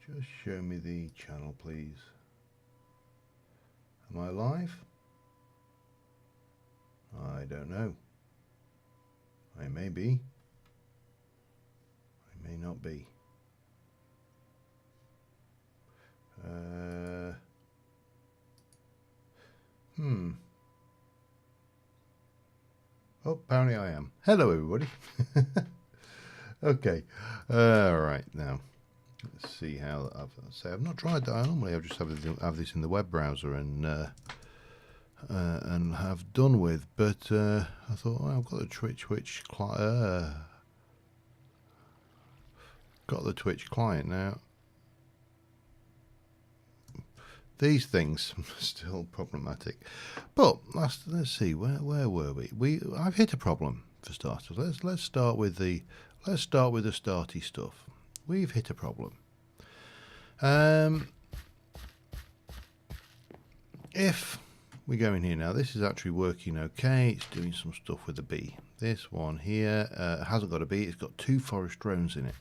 Just show me the channel, please. Am I live? I don't know. I may be. I may not be. Oh, apparently I am. Hello, everybody. Okay. Right now, let's see how I've not tried that. Normally, I just have this in the web browser and have done with. But I thought, well, I've got the Twitch client now. These things are still problematic, but let's see where were we? I've hit a problem for starters. Let's start with the starty stuff. We've hit a problem. If we go in here now, this is actually working okay. It's doing some stuff with the bee. This one here hasn't got a bee. It's got 2 forest drones in it.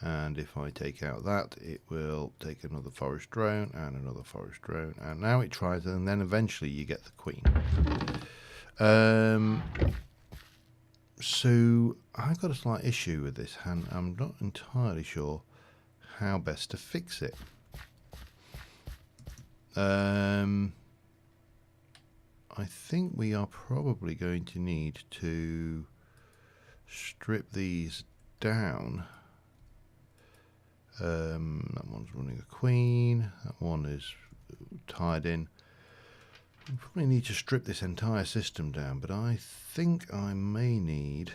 And if I take out that, it will take another forest drone and another forest drone, and now it tries, and then eventually you get the queen. So I've got a slight issue with this, and I'm not entirely sure how best to fix it. I think we are probably going to need to strip these down. That one's running a queen, that one is tied in. We probably need to strip this entire system down, but I think I may need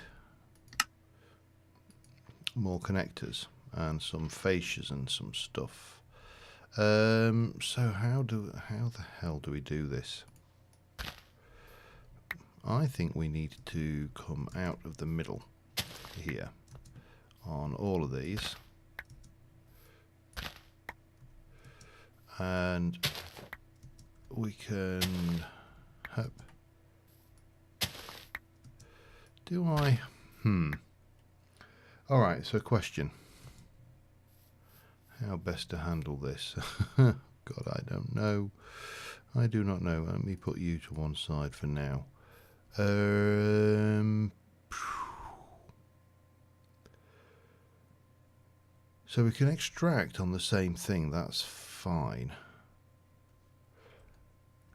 more connectors and some fascias and some stuff. So how the hell do we do this? I think we need to come out of the middle here on all of these. And we can hope. Do I? Alright, so question. How best to handle this? God, I don't know. I do not know. Let me put you to one side for now. So we can extract on the same thing. That's fine.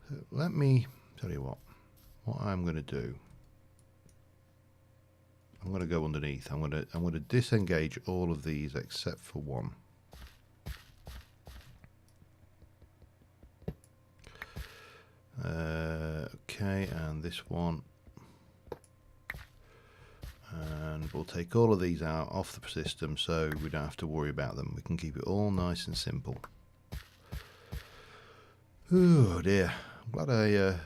So let me tell you what I'm going to do. I'm going to go underneath. I'm going to disengage all of these except for one. Okay, and this one. And we'll take all of these out off the system so we don't have to worry about them. We can keep it all nice and simple. Oh dear! I'm glad I,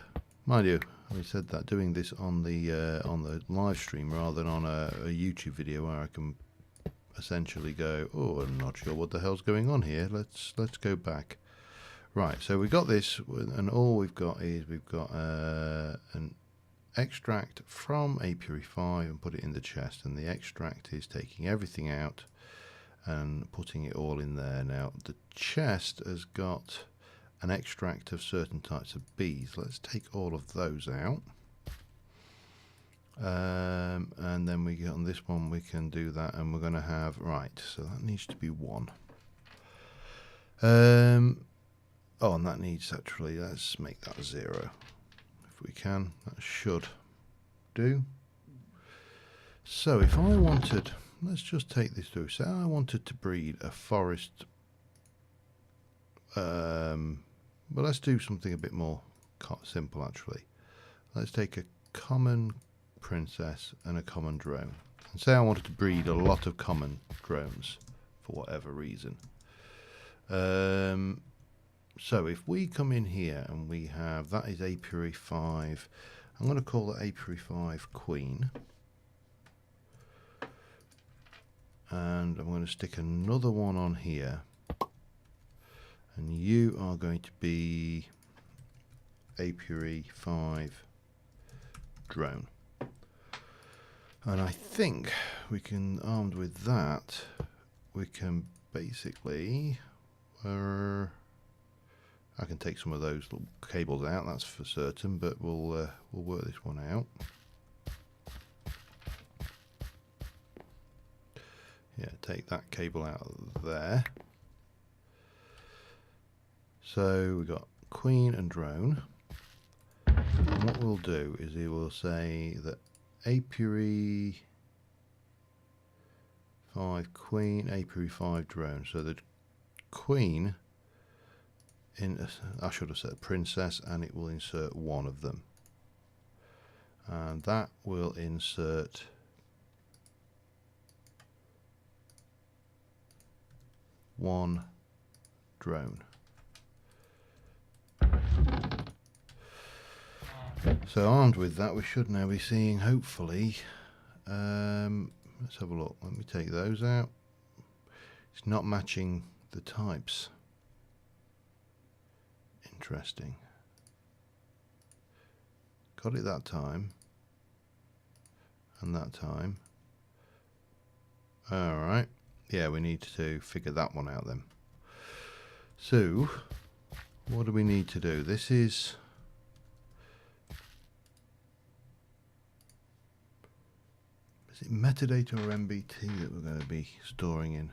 mind you, I said that doing this on the live stream rather than on a YouTube video where I can essentially go, oh, I'm not sure what the hell's going on here. Let's go back. Right, so we got this, and all we've got is an extract from Apiary 5 and put it in the chest, and the extract is taking everything out and putting it all in there. Now the chest has got an extract of certain types of bees. Let's take all of those out, and then we get on this one, we can do that, and we're going to have, right, so that needs to be 1. Oh, and that needs, actually, let's make that 0 if we can. That should do. So if I wanted, let's just take this through. Say I wanted to breed a forest, well, let's do something a bit more simple actually. Let's take a common princess and a common drone, and say I wanted to breed a lot of common drones for whatever reason. So if we come in here and we have, that is Apiary 5, I'm going to call that Apiary 5 Queen, and I'm going to stick another one on here, and you are going to be Apiary 5 Drone. And I think we can, armed with that, we can basically, I can take some of those little cables out, that's for certain, but we'll work this one out. Yeah, take that cable out of there. So we've got queen and drone. And what we'll do is he will say that apiary 5 queen, apiary 5 drone. So the queen, I should have said princess, and it will insert one of them. And that will insert one drone. So armed with that, we should now be seeing, hopefully, let's have a look. Let me take those out. It's not matching the types. Interesting. Got it that time. And that time. Alright. Yeah, we need to figure that one out then. So, what do we need to do? This is... Is it metadata or MBT that we're going to be storing in?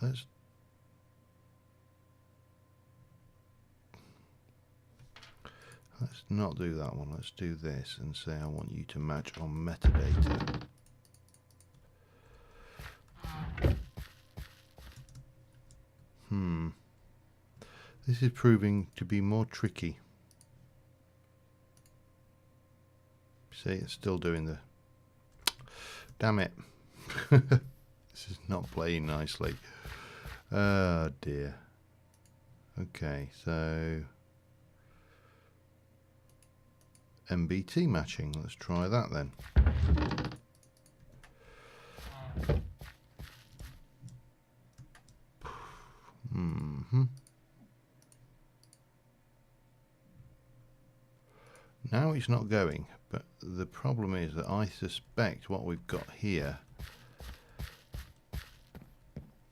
Let's not do that one. Let's do this and say I want you to match on metadata. This is proving to be more tricky. See, it's still doing the... Damn it. This is not playing nicely. Oh dear. Okay, so... MBT matching. Let's try that then. Now it's not going, but the problem is that I suspect what we've got here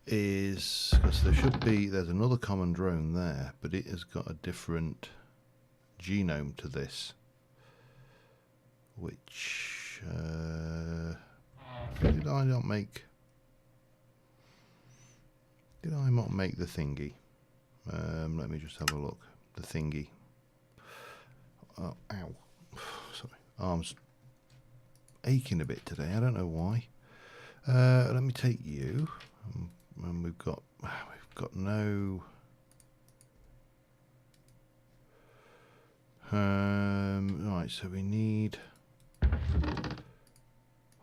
is, because there's another common drone there, but it has got a different genome to this, which did I not make the thingy? Let me just have a look. The thingy. Oh, ow. Sorry. Arm's aching a bit today. I don't know why. Let me take you. And we've got no... right, so we need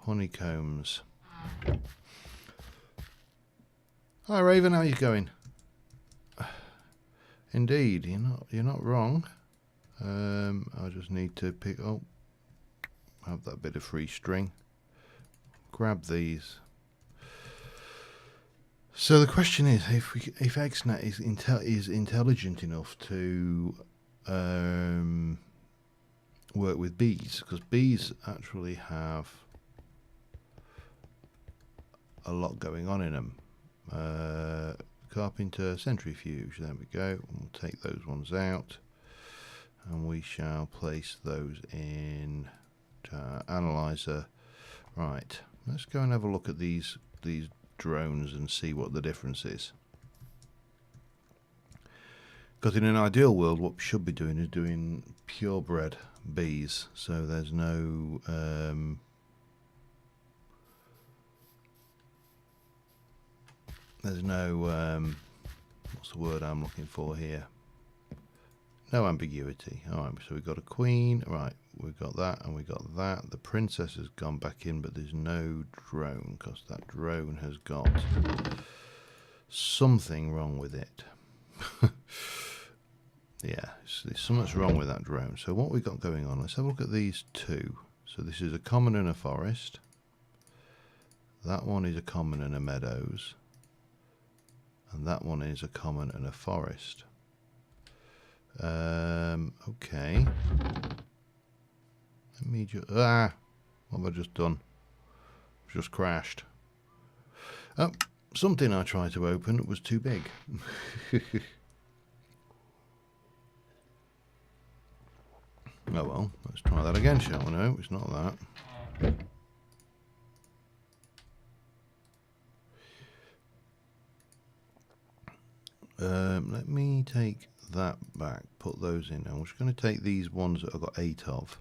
honeycombs. Hi Raven, how are you going? Indeed, you're not wrong. I just need to have that bit of free string. Grab these. So the question is, if XNet is intelligent enough to work with bees, because bees actually have a lot going on in them. Carpenter centrifuge. There we go. We'll take those ones out. And we shall place those in analyzer. Right, let's go and have a look at these drones and see what the difference is. Because in an ideal world, what we should be doing is doing purebred bees. So there's no what's the word I'm looking for here? No ambiguity. Alright, so we've got a queen. Right, we've got that and we got that. The princess has gone back in, but there's no drone because that drone has got something wrong with it. Yeah, there's something's wrong with that drone. So what we've got going on, let's have a look at these two. So this is a common in a forest. That one is a common in a meadows. And that one is a common in a forest. Okay. Let me just... what have I just done? I've just crashed. Oh, something I tried to open was too big. Oh well, let's try that again, shall we? No, it's not that. Let me take that back, put those in. I'm just going to take these ones that I've got 8 of.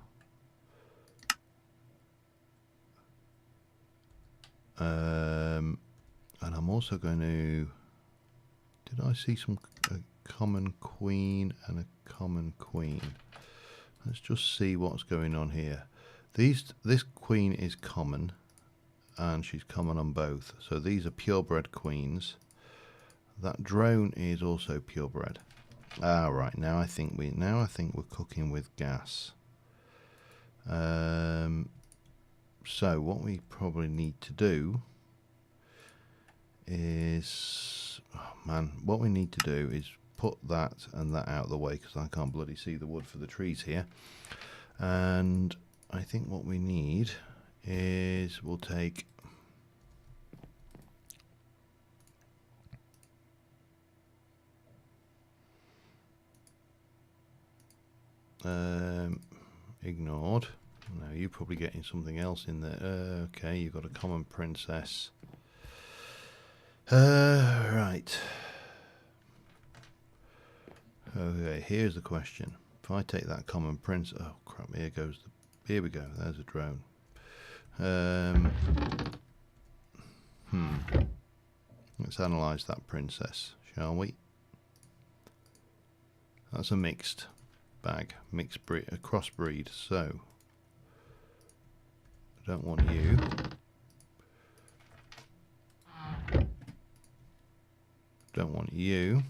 And I'm also going to... Did I see a common queen and a common queen? Let's just see what's going on here. This queen is common, and she's common on both. So these are purebred queens. That drone is also purebred. Ah, right. Now I think we're cooking with gas. So what we probably need to do is, what we need to do is put that and that out of the way, because I can't bloody see the wood for the trees here. And I think what we need is we'll take ignored. Now you're probably getting something else in there. Okay, you've got a common princess. Right. Okay, here's the question. If I take that common prince, oh crap! Here we go. There's a drone. Let's analyse that princess, shall we? That's a mixed bag, mixed breed, a crossbreed. So I don't want you. Don't want you.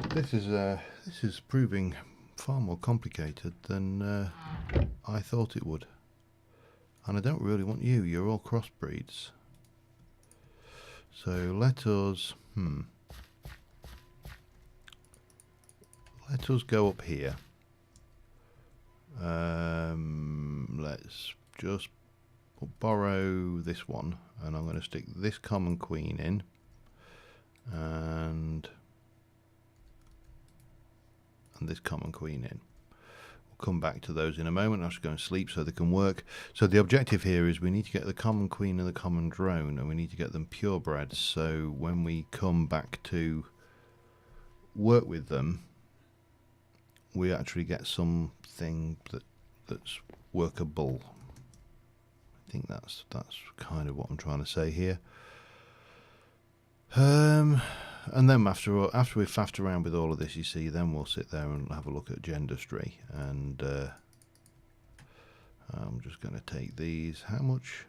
This is proving far more complicated than I thought it would. And I don't really want you. You're all crossbreeds. So let us go up here. Let's just borrow this one, and I'm going to stick this common queen in, and this common queen in. We'll come back to those in a moment. I'll just go and sleep so they can work. So the objective here is we need to get the common queen and the common drone, and we need to get them purebred, so when we come back to work with them, we actually get something that's workable. I think that's kind of what I'm trying to say here. And then after we've faffed around with all of this, you see, then we'll sit there and have a look at gendustry. And I'm just going to take these. How much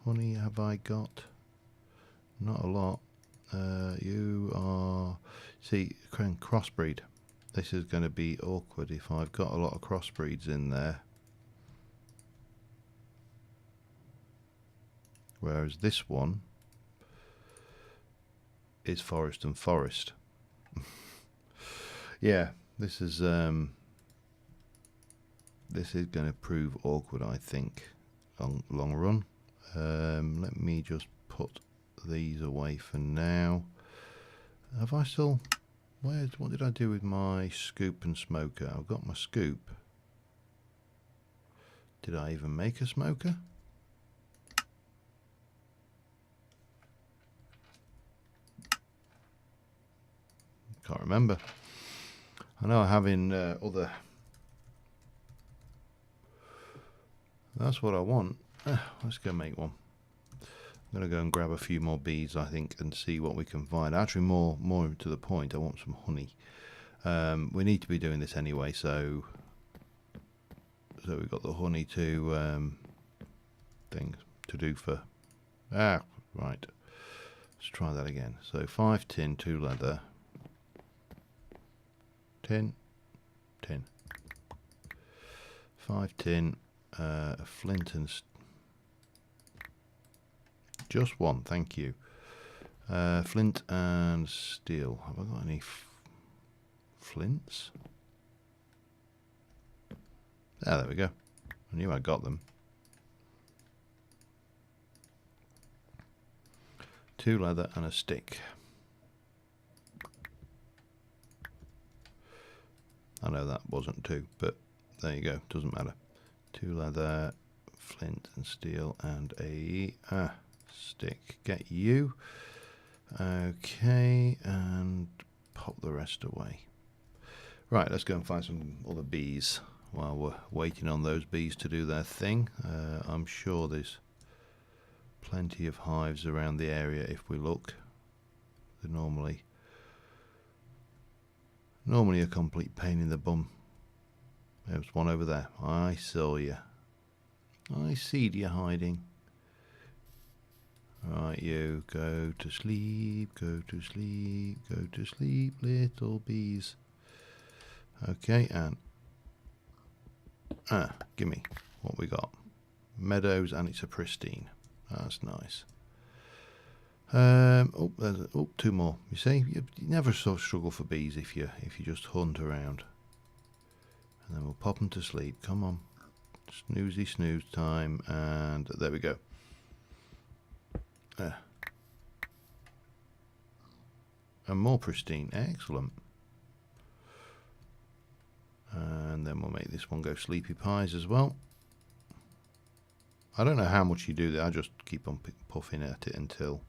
honey have I got? Not a lot. You are... See, crossbreed. This is going to be awkward if I've got a lot of crossbreeds in there. Whereas this one is forest and forest. Yeah, this is going to prove awkward, I think, long run. Let me just put these away for now. Have I still... what did I do with my scoop and smoker? I've got my scoop. Did I even make a smoker? Can't remember. I know I have in other... That's what I want. Let's go make one. I'm going to go and grab a few more bees, I think, and see what we can find. Actually, more to the point, I want some honey. We need to be doing this anyway, so we've got the honey to things to do for... right. Let's try that again. So 5 tin, 2 leather. Tin. 5 tin, a flint and... Just one, thank you. Flint and steel. Have I got any flints? Ah, there we go. I knew I got them. 2 leather and a stick. I know that wasn't 2, but there you go, doesn't matter. 2 leather, flint and steel, and a stick. Get you. Okay, and pop the rest away. Right, let's go and find some other bees while we're waiting on those bees to do their thing. I'm sure there's plenty of hives around the area if we look. They're normally a complete pain in the bum. There's one over there. I saw you. I seed you hiding. Right, you go to sleep, go to sleep, go to sleep, little bees. Okay, and gimme what we got. Meadows, and it's a pristine. That's nice. There's 2 more. You see, you never so struggle for bees if you just hunt around. And then we'll pop them to sleep. Come on, snoozy snooze time, and there we go. And more pristine. Excellent. And then we'll make this one go sleepy pies as well. I don't know how much you do that. I just keep on puffing at it until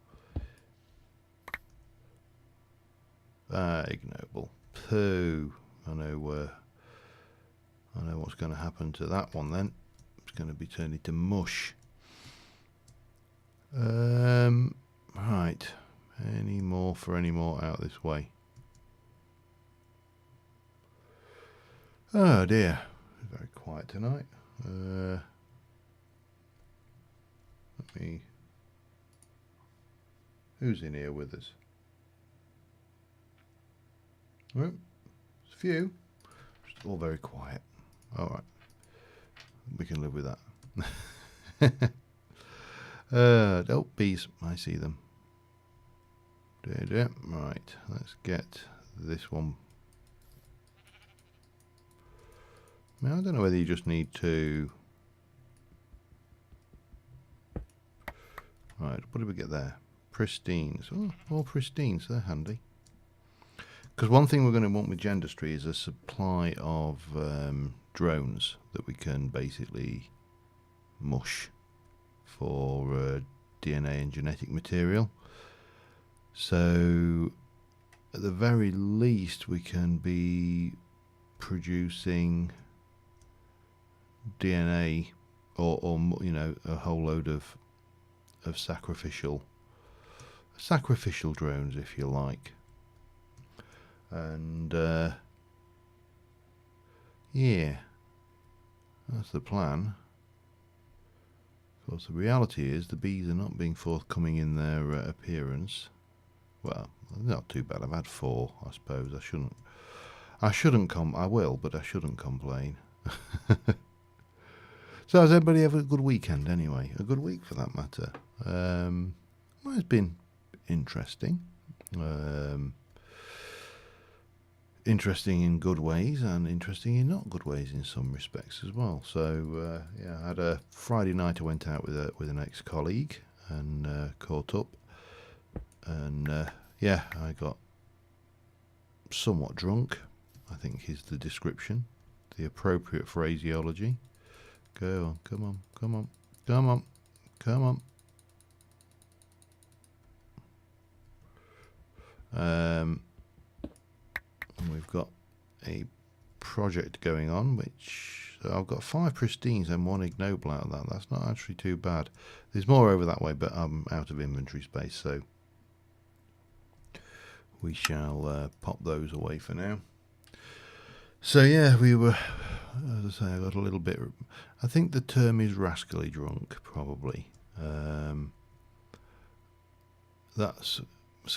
ignoble. Pooh. I know what's going to happen to that one then. It's going to be turned into mush. Right. Any more out this way? Oh dear. Very quiet tonight. Who's in here with us? Well, it's a few. Just all very quiet. Alright. We can live with that. Oh, bees. I see them. Right. Let's get this one. Now, I don't know whether you just need to... Right, what did we get there? Pristines. Oh, all pristines. They're handy. Because one thing we're going to want with Gendustry is a supply of drones that we can basically mush for DNA and genetic material. So, at the very least, we can be producing DNA or you know, a whole load of sacrificial drones, if you like. And yeah, that's the plan. Of course, the reality is the bees are not being forthcoming in their appearance. Well, not too bad. I've had 4, I suppose. I will, but I shouldn't complain. So has everybody have a good weekend anyway? A good week for that matter. Well, it's been interesting. Interesting in good ways and interesting in not good ways in some respects as well. So yeah, I had a Friday night. I went out with an ex-colleague and caught up, and yeah, I got somewhat drunk, I think is the description, the appropriate phraseology. Go on, come on, come on, come on, come on. And we've got a project going on, which so I've got 5 pristines and 1 ignoble out of that. That's not actually too bad. There's more over that way, but I'm out of inventory space, so we shall pop those away for now. So yeah, we were, as I say, I got a little bit, I think the term is rascally drunk, probably. That's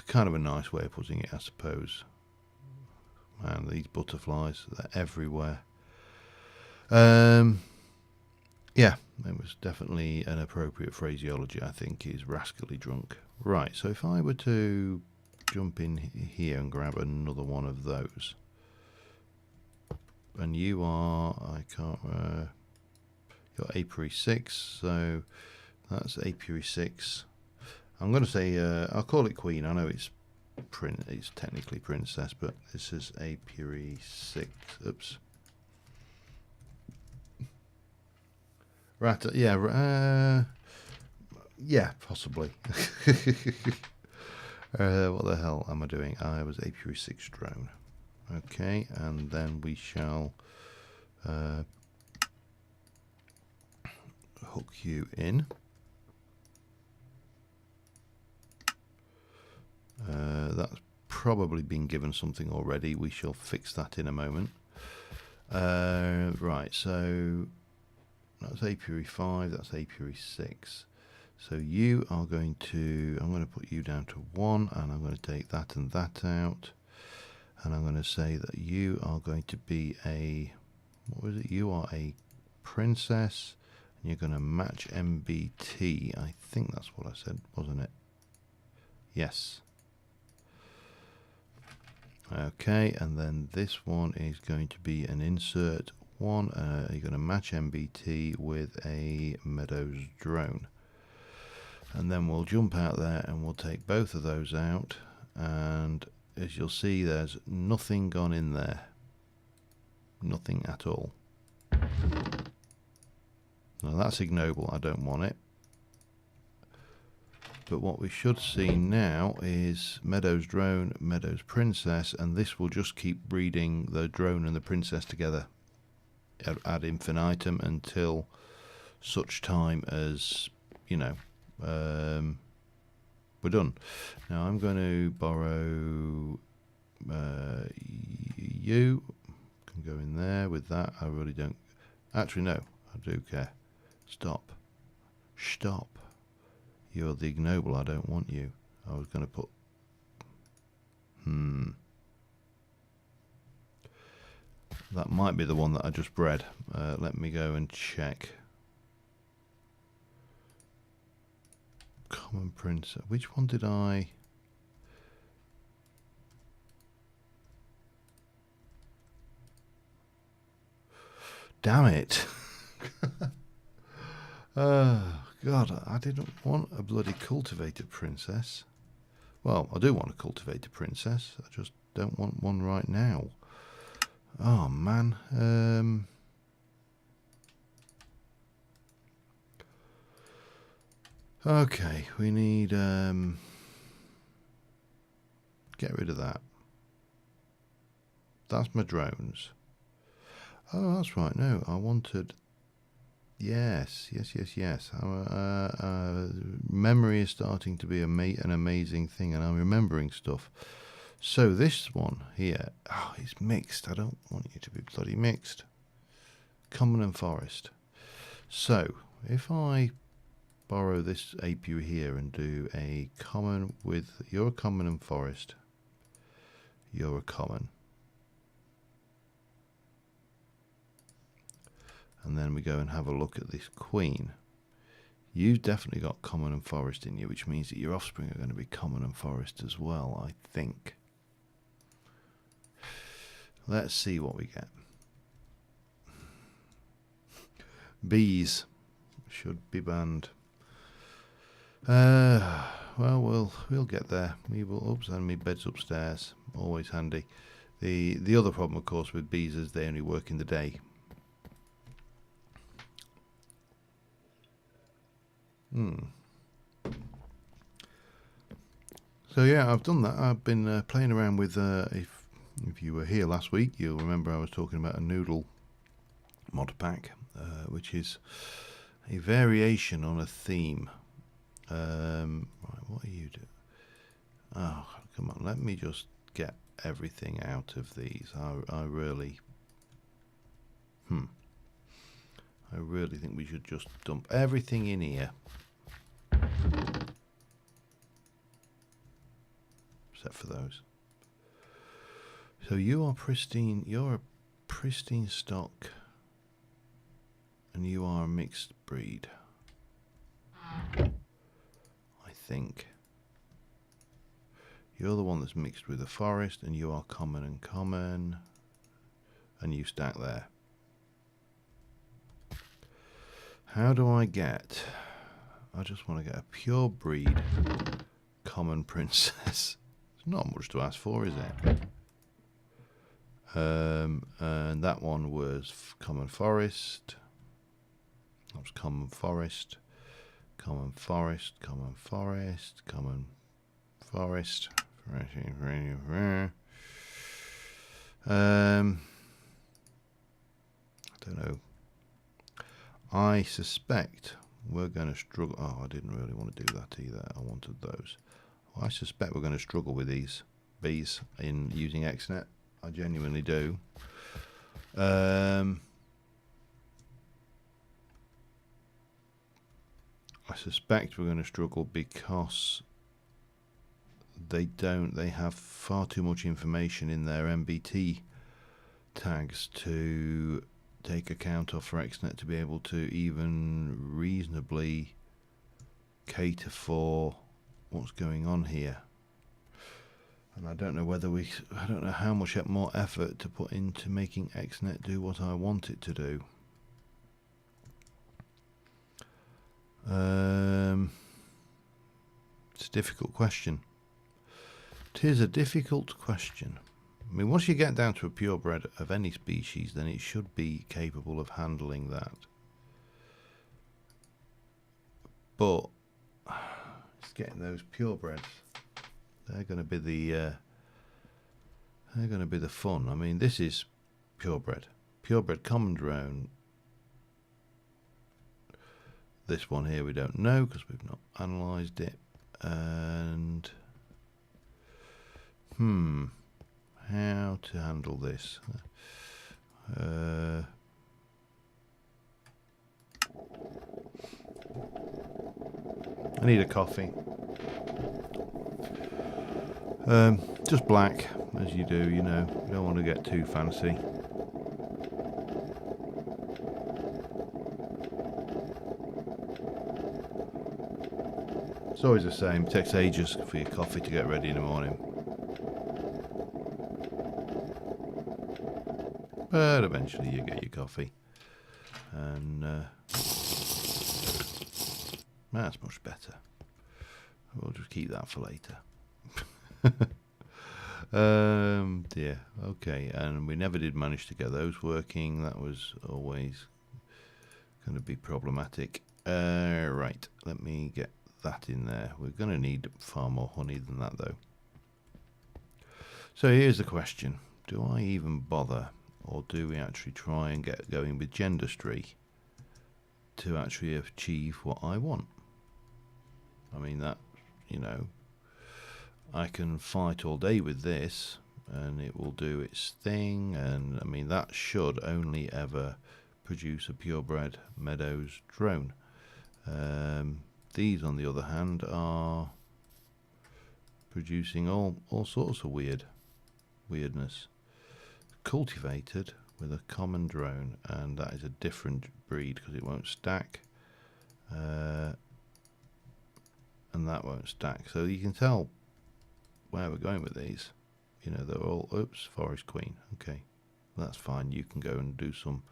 kind of a nice way of putting it, I suppose. Man, these butterflies, they're everywhere. Yeah, it was definitely an appropriate phraseology, I think, is rascally drunk. Right, so if I were to jump in here and grab another one of those. And you are, I can't, you're apiary 6, so that's apiary 6. I'm going to say I'll call it queen. I know it's technically princess, but this is apiary 6. Oops. Rat. Yeah. Yeah. Possibly. What the hell am I doing? I was apiary 6 drone. Okay, and then we shall hook you in. That's probably been given something already. We shall fix that in a moment. Right, so that's apiary 5, that's apiary 6. So you are going to, I'm going to put you down to 1, and I'm going to take that and that out. And I'm going to say that you are going to be a, what was it? You are a princess, and you're going to match MBT. I think that's what I said, wasn't it? Yes. Okay, and then this one is going to be an insert 1. You're going to match MBT with a Meadows drone. And then we'll jump out there and we'll take both of those out, and as you'll see, there's nothing gone in there. Nothing at all. Now that's ignoble, I don't want it. But what we should see now is Meadows drone, Meadows princess, and this will just keep breeding the drone and the princess together ad infinitum until such time as, you know, we're done. Now I'm going to borrow you. Can go in there with that. I really don't. Actually, no, I do care. Stop. Stop. You're the ignoble. I don't want you. I was going to put. That might be the one that I just bred. Let me go and check. Common princess. Which one did I? Damn it. Oh, God, I didn't want a bloody cultivated princess. Well, I do want a cultivated princess. I just don't want one right now. Oh, man. Okay, we need... get rid of that. That's my drones. Oh, that's right. No, I wanted... Yes. Memory is starting to be an amazing thing, and I'm remembering stuff. So this one here, oh, it's mixed. I don't want you to be bloody mixed. Common and forest. So if I borrow this apiary here and do a common with, you're a common and forest. You're a common. And then we go and have a look at this queen. You've definitely got common and forest in you, which means that your offspring are going to be common and forest as well, I think. Let's see what we get. Bees should be banned. Well, we'll get there. We will. Oops, and my bed's upstairs. Always handy. The other problem, of course, with bees is they only work in the day. So yeah, I've done that. I've been playing around with. If you were here last week, you'll remember I was talking about a noodle mod pack, which is a variation on a theme. Right, what are you doing? Oh, come on, let me just get everything out of these. I really think we should just dump everything in here. Except for those. So you are pristine, you're a pristine stock, and you are a mixed breed, I think. You're the one that's mixed with the forest, and you are common and common, and you stack there. How do I get I just want to get a pure breed common princess. It's not much to ask for, is it? And that one was common forest. That was common forest. Common forest. Common forest. Common forest. I don't know. I suspect we're going to struggle. Oh, I didn't really want to do that either. I wanted those. Well, I suspect we're going to struggle with these bees in using XNet. I genuinely do. I suspect we're going to struggle because they have far too much information in their MBT tags to take account of for XNet to be able to even reasonably cater for what's going on here. And I don't know whether I don't know how much more effort to put into making XNet do what I want it to do. It's a difficult question. It is a difficult question. I mean, once you get down to a purebred of any species, then it should be capable of handling that. But it's getting those purebreds. They're going to be the fun. I mean, this is purebred common drone. This one here we don't know because we've not analysed it. And how to handle this? I need a coffee. Just black, as you do, you know. You don't want to get too fancy. It's always the same. It takes ages for your coffee to get ready in the morning. But eventually you get your coffee. And that's much better. We'll just keep that for later. Dear. Okay, and we never did manage to get those working. That was always going to be problematic. Right, let me get that in there. We're going to need far more honey than that, though. So here's the question. Do I even bother, or do we actually try and get going with Gendustry to actually achieve what I want? I mean, that, you know, I can fight all day with this and it will do its thing, and I mean that should only ever produce a purebred Meadows drone. These on the other hand are producing all sorts of weirdness. Cultivated with a common drone, and that is a different breed because it won't stack, and that won't stack, so you can tell where we're going with these. You know, they're all, oops, Forest Queen. Okay, that's fine. You can go and do some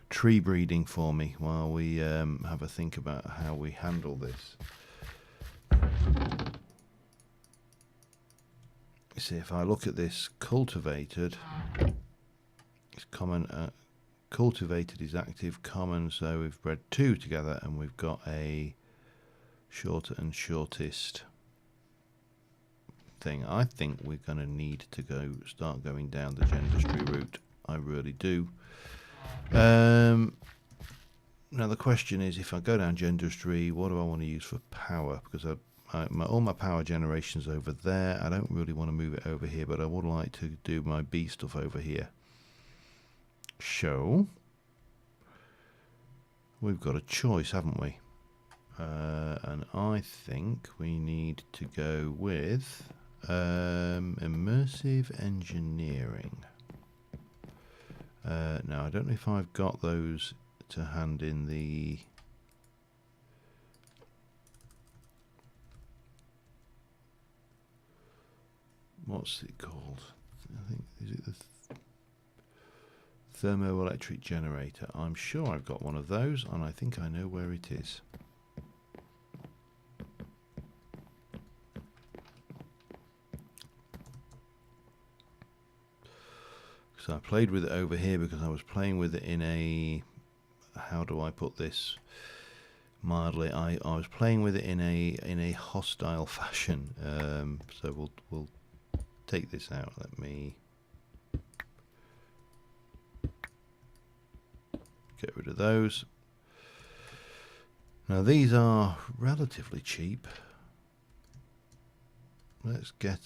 tree breeding for me while we have a think about how we handle this. You see, if I look at this cultivated, it's common. Cultivated is active, common, so we've bred two together and we've got a shorter and shortest thing. I think we're going to need to start going down the Gendustry route. I really do. Now the question is, if I go down Gendustry, what do I want to use for power? Because all my power generation's over there. I don't really want to move it over here, but I would like to do my bee stuff over here. So we've got a choice, haven't we? And I think we need to go with immersive engineering. Now I don't know if I've got those to hand in the what's it called? I think, is it the thermoelectric generator? I'm sure I've got one of those, and I think I know where it is. So I played with it over here because I was playing with it in a, how do I put this mildly, I was playing with it in a hostile fashion. So we'll take this out. Let me get rid of those. Now these are relatively cheap. Let's get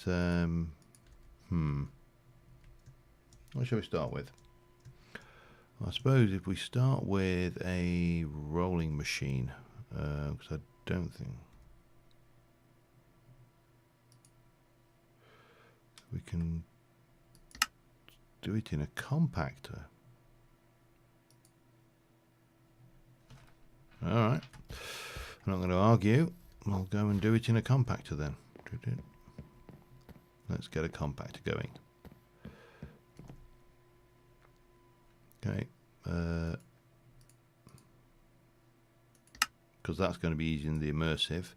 what shall we start with? I suppose if we start with a rolling machine, because I don't think we can do it in a compactor. Alright, I'm not going to argue. I'll go and do it in a compactor then. Let's get a compactor going. Okay, because that's going to be easy in the immersive.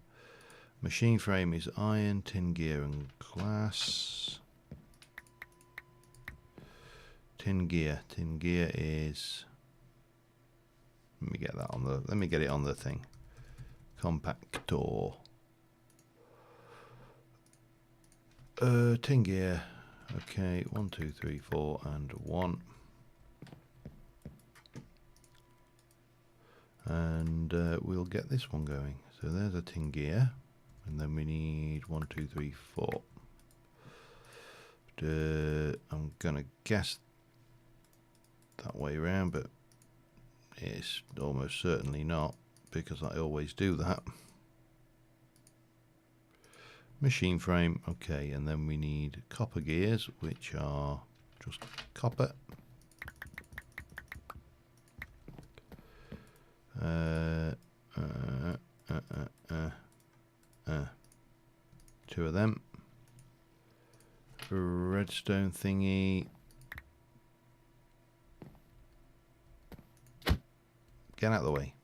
Machine frame is iron, tin gear and glass. Tin gear is, let me get that on the, let me get it on the thing. Compactor. Tin gear. Okay, 1, 2, 3, 4 and 1. And we'll get this one going. So there's a tin gear, and then we need 1, 2, 3, 4. I'm gonna guess that way around, but it's almost certainly not, because I always do that. Machine frame, okay, and then we need copper gears, which are just copper. 2 of them. Redstone thingy. Get out of the way.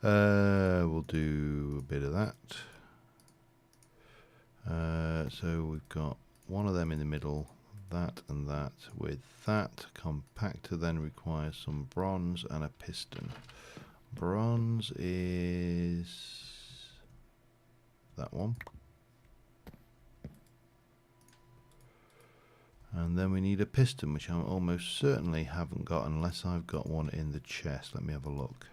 We'll do a bit of that. So we've got one of them in the middle, that and that with that. Compactor then requires some bronze and a piston. Bronze is that one. And then we need a piston, which I almost certainly haven't got unless I've got one in the chest. Let me have a look.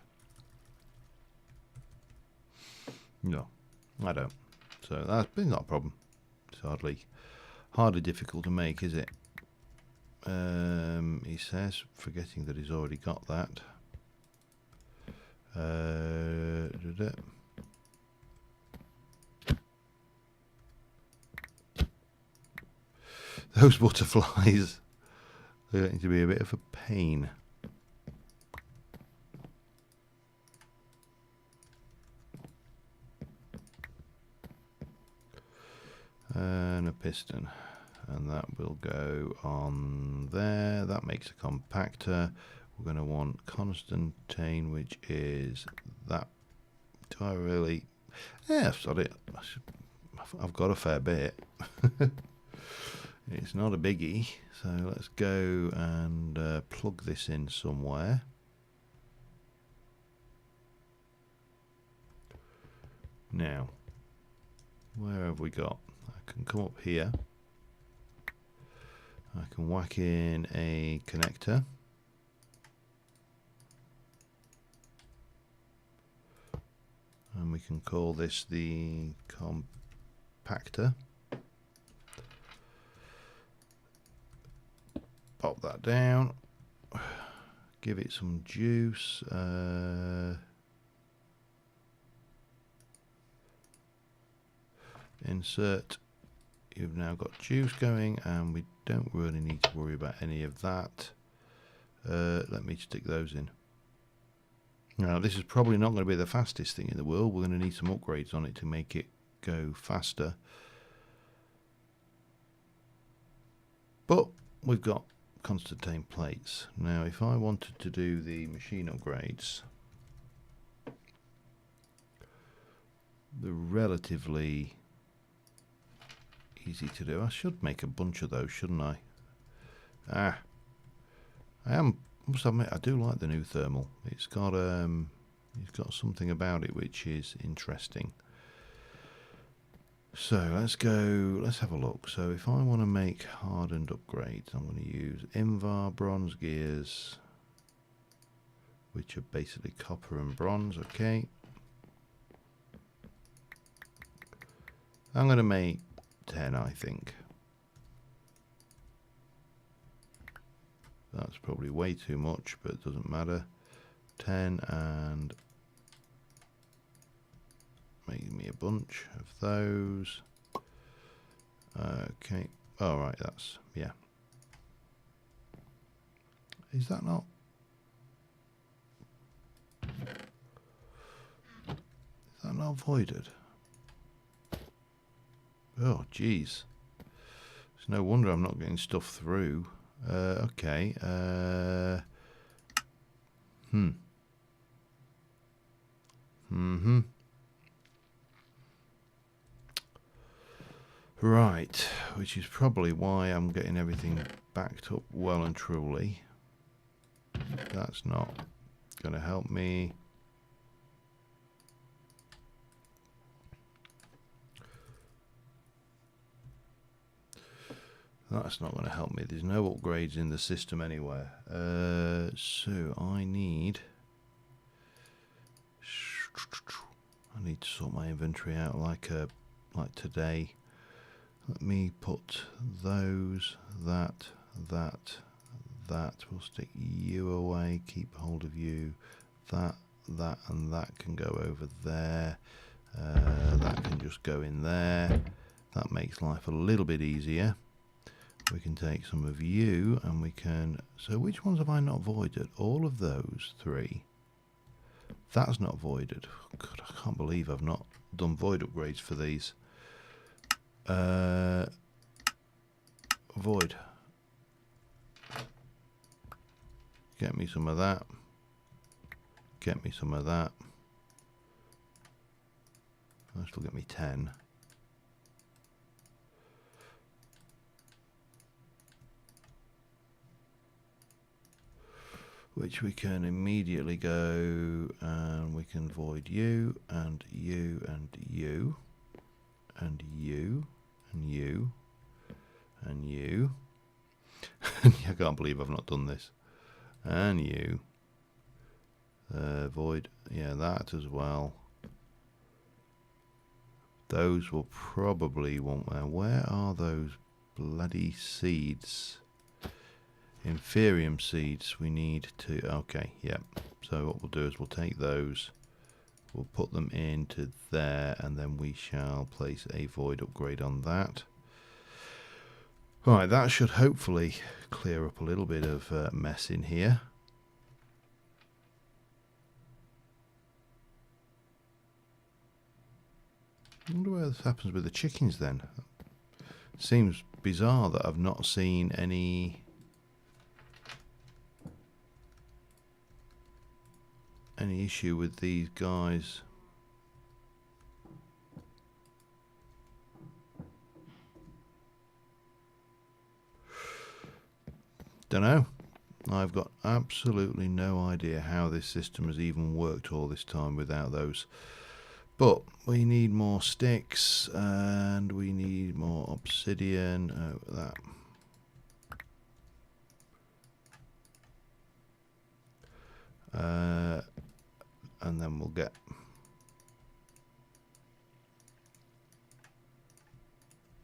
No, I don't. So that's been not a problem. It's hardly difficult to make, is it? He says, forgetting that he's already got that. Those butterflies, they're going to be a bit of a pain. And a piston, and that will go on there. That makes a compactor. We're going to want Constantine, which is that. Do I really? Yeah, sorry, I've got a fair bit. It's not a biggie, so let's go and plug this in somewhere. Now, where have we got? I can come up here. I can whack in a connector. And we can call this the compactor. Pop that down. Give it some juice. Insert. You've now got juice going, and we don't really need to worry about any of that. Let me stick those in. Now, this is probably not going to be the fastest thing in the world. We're going to need some upgrades on it to make it go faster. But we've got Constantine plates. Now, if I wanted to do the machine upgrades, they're relatively easy to do. I should make a bunch of those, shouldn't I? Ah, must admit, I do like the new thermal. It's got something about it which is interesting. So let's have a look. So if I want to make hardened upgrades, I'm going to use Invar bronze gears, which are basically copper and bronze. Okay. I'm going to make 10, I think. That's probably way too much, but it doesn't matter. 10, and make me a bunch of those. Okay. All right, that's, yeah. Is that not? Is that not voided? Oh, geez. It's no wonder I'm not getting stuff through. Okay. Right, which is probably why I'm getting everything backed up well and truly. That's not going to help me. That's not going to help me. There's no upgrades in the system anywhere. So I need to sort my inventory out like today. Let me put those, that. We'll stick you away. Keep hold of you. That, and that can go over there. That can just go in there. That makes life a little bit easier. We can take some of you and we can... So which ones have I not voided? All of those 3. That's not voided. God, I can't believe I've not done void upgrades for these. Void. Get me some of that. Get me some of that. That will get me 10. Which we can immediately go and we can void you and you and you and you and you and you. I can't believe I've not done this. And you. Void, yeah, that as well. Those will probably want... Where are those bloody seeds? Inferium seeds we need to... Okay, yep. So what we'll do is we'll take those, we'll put them into there, and then we shall place a void upgrade on that. Right, that should hopefully clear up a little bit of mess in here. I wonder where this happens with the chickens then. Seems bizarre that I've not seen any issue with these guys. Don't know. I've got absolutely no idea how this system has even worked all this time without those. But we need more sticks and we need more obsidian. Oh, that. And then we'll get...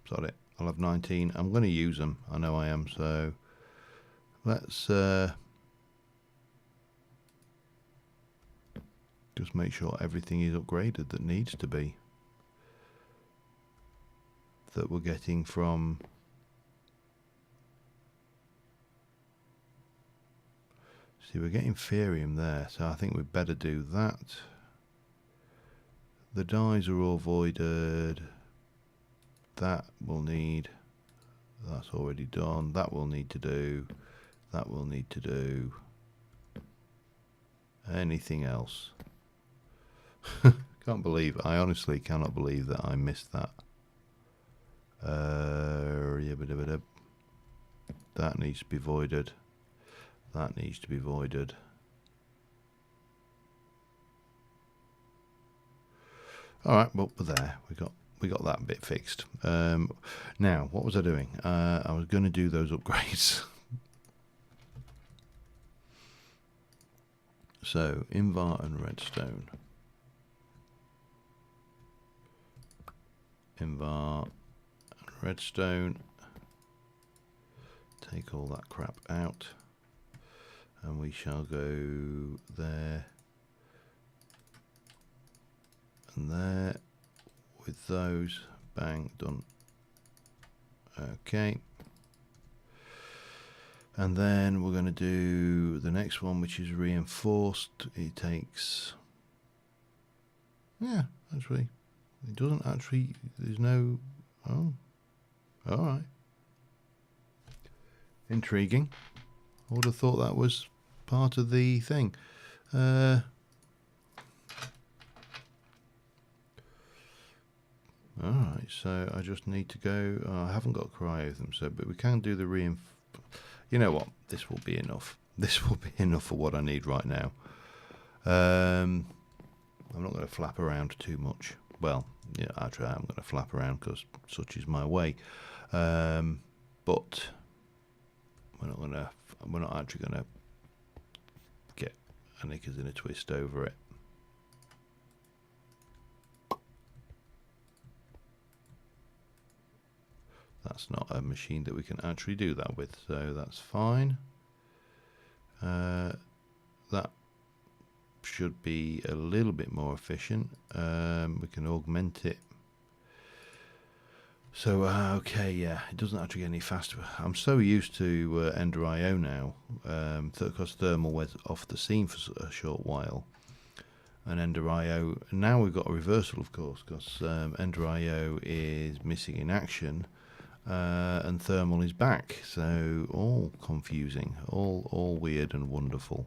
Sorry, I'll have 19. I'm going to use them. I know I am. So let's just make sure everything is upgraded that needs to be. That we're getting from... See, we're getting Ferium there, so I think we'd better do that. The dyes are all voided. That will need... That's already done. That will need to do. That will need to do. Anything else? Can't believe... I honestly cannot believe that I missed that. That needs to be voided. That needs to be voided. All right, well, we're there. We got that bit fixed. Now, what was I doing? I was going to do those upgrades. So, Invar and Redstone. Invar and Redstone. Take all that crap out. And we shall go there and there with those. Bang, done. Okay. And then we're going to do the next one, which is reinforced. It takes, yeah, actually, it doesn't actually, there's no, oh, all right. Intriguing. I would have thought that was part of the thing. Alright, so I just need to go, I haven't got cryo with them, so, but we can do the you know what, this will be enough. This will be enough for what I need right now. I'm not going to flap around too much. Well, yeah, actually I'm going to flap around because such is my way. But we're not actually going to get a knickers in a twist over it. That's not a machine that we can actually do that with, so that's fine. That should be a little bit more efficient. We can augment it. So, okay, yeah, it doesn't actually get any faster. I'm so used to Ender IO now, because Thermal went off the scene for a short while. And Ender IO, now we've got a reversal, of course, because Ender IO is missing in action. And Thermal is back, so all confusing, all weird and wonderful.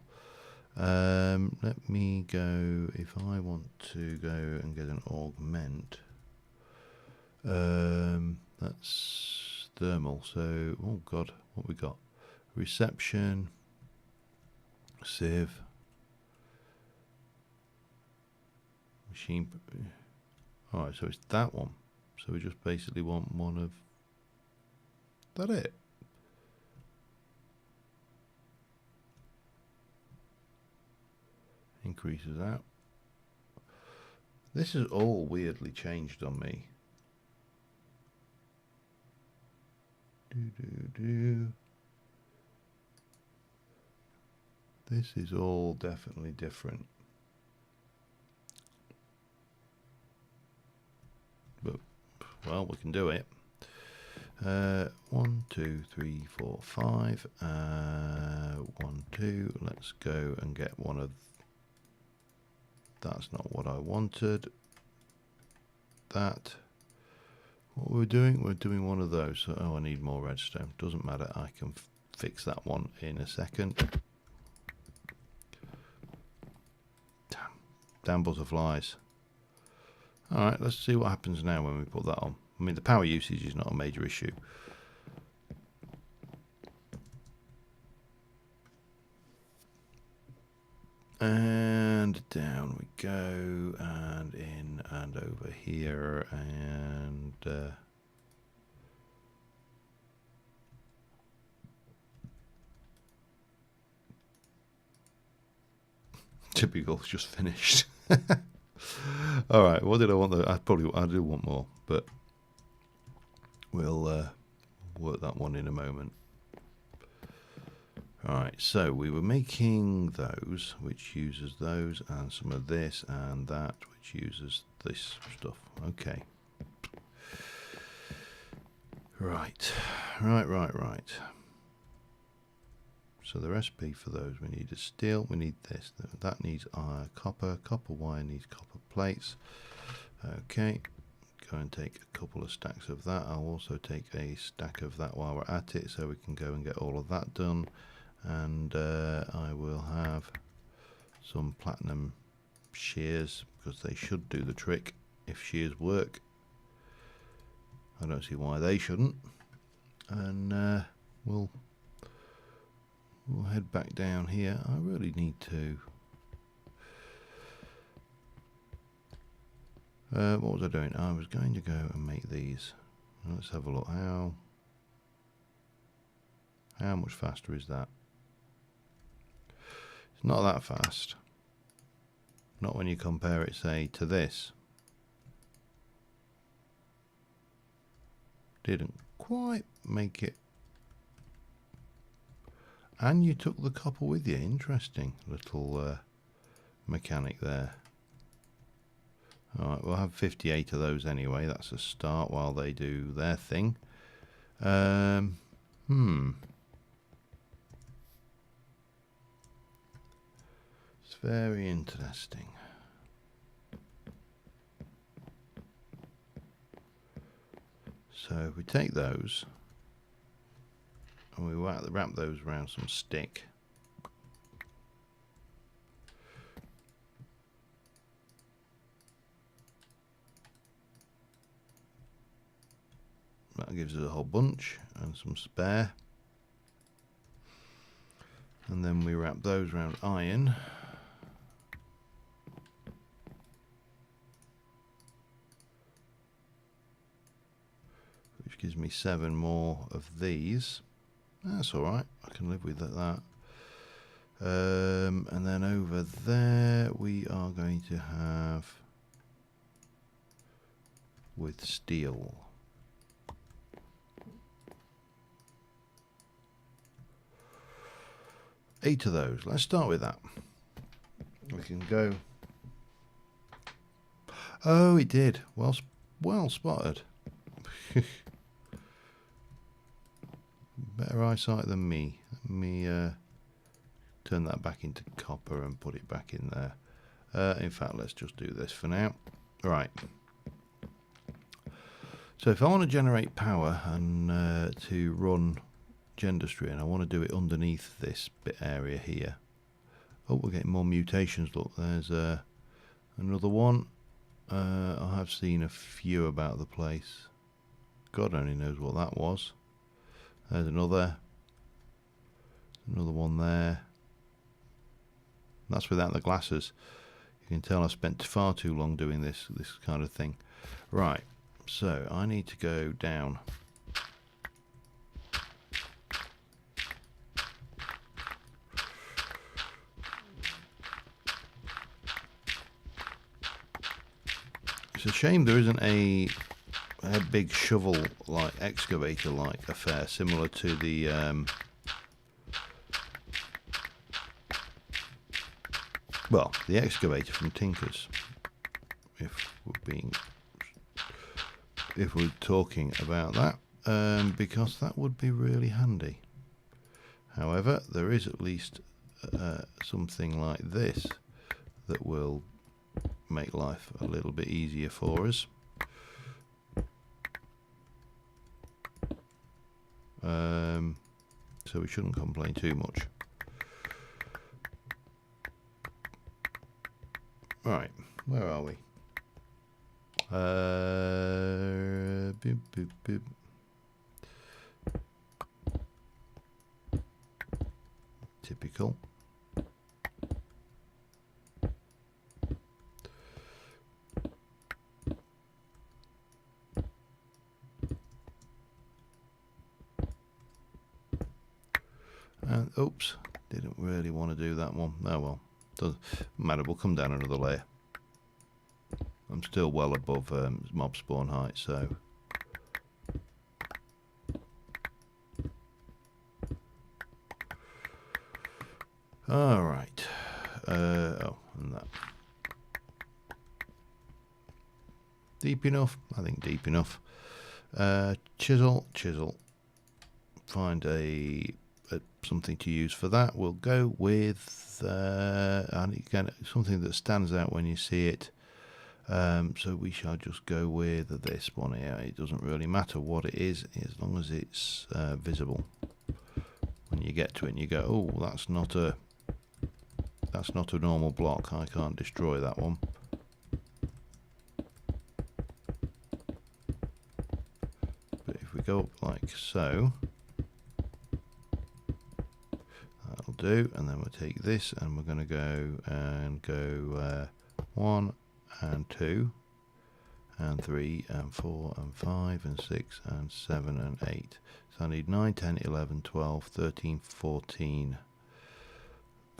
Let me go, if I want to go and get an augment, that's Thermal, so, oh god, what we got? Reception, Civ, machine, alright, so it's that one, so we just basically want one of, that it? Increases out. This is all weirdly changed on me. This is all definitely different. But, well, we can do it. 1, 2, 3, 4, 5. 1, 2. Let's go and get one of. That's not what I wanted. That. What we're doing? We're doing one of those. So, oh, I need more redstone. Doesn't matter. I can fix that one in a second. Damn butterflies. All right. Let's see what happens now when we put that on. I mean, the power usage is not a major issue. And down we go, and in and over here, and typical, just finished. All right, what did I want? I do want more, but we'll work that one in a moment. Alright, so we were making those, which uses those, and some of this, and that, which uses this stuff. Okay. Right. So the recipe for those, we need a steel, we need this, that needs copper wire needs copper plates. Okay, go and take a couple of stacks of that. I'll also take a stack of that while we're at it, so we can go and get all of that done. And I will have some platinum shears, because they should do the trick if shears work. I don't see why they shouldn't. And we'll we'll head back down here. I really need to. What was I doing? I was going to go and make these. Let's have a look. How much faster is that? It's not that fast. Not when you compare it, say, to this. Didn't quite make it. And you took the copper with you. Interesting little mechanic there. Alright, we'll have 58 of those anyway. That's a start while they do their thing. It's very interesting. So if we take those and we wrap those around some stick. That gives us a whole bunch and some spare. And then we wrap those around iron. Which gives me 7 more of these. That's alright, I can live with that. And then over there we are going to have with steel. Eight of those. Let's start with that. We can go. Oh, it did. Well spotted. Better eyesight than me. Let me turn that back into copper and put it back in there. In fact, let's just do this for now. Right. So if I want to generate power and to run Gendustry, and I want to do it underneath this bit area here. Oh, we're getting more mutations. Look, there's another one. I have seen a few about the place. God only knows what that was. There's another one there. That's without the glasses. You can tell I've spent far too long doing this kind of thing. Right, so I need to go down. It's a shame there isn't a big shovel like excavator like affair similar to the well, the excavator from Tinker's, if we're talking about that, because that would be really handy. However, there is at least something like this that will make life a little bit easier for us. So we shouldn't complain too much. Right, where are we? Boop, boop, boop. Typical. And oops, didn't really want to do that one. Oh well, doesn't matter. We'll come down another layer. I'm still well above mob spawn height, so all right. Oh, and that deep enough? I think deep enough. Chisel. Find a something to use for that. We'll go with again, something that stands out when you see it. So we shall just go with this one here. It doesn't really matter what it is as long as it's visible. When you get to it and you go, oh, that's not a normal block. I can't destroy that one. But if we go up like so, do, and then we'll take this and we're going to go 1 and 2 and 3 and 4 and 5 and 6 and 7 and 8. So I need 9, 10, 11, 12, 13, 14.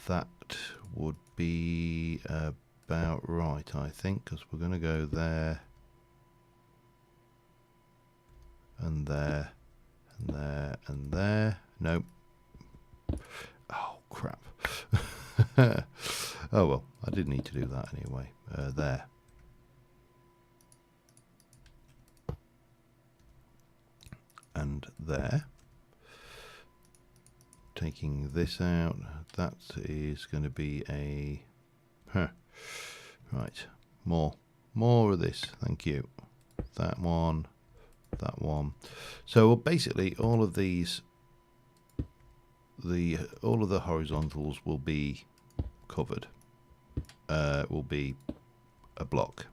That would be about right, I think, because we're going to go there and there and there and there. Nope. Oh, crap. Oh, well, I did need to do that anyway. There. And there. Taking this out, that is going to be a... Right, more of this, thank you. That one. So basically all of these, all of the horizontals will be covered, will be a block.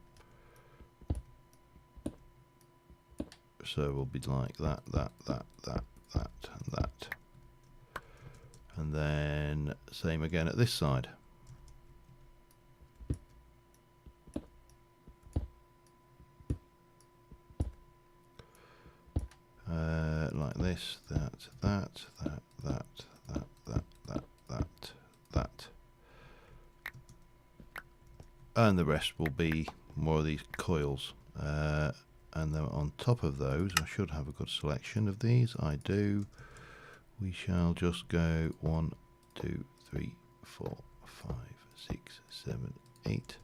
So we'll be like that, and that. And then same again at this side. Like this, that. And the rest will be more of these coils. And then on top of those, I should have a good selection of these. I do. We shall just go 1, 2, 3, 4, 5, 6, 7, 8.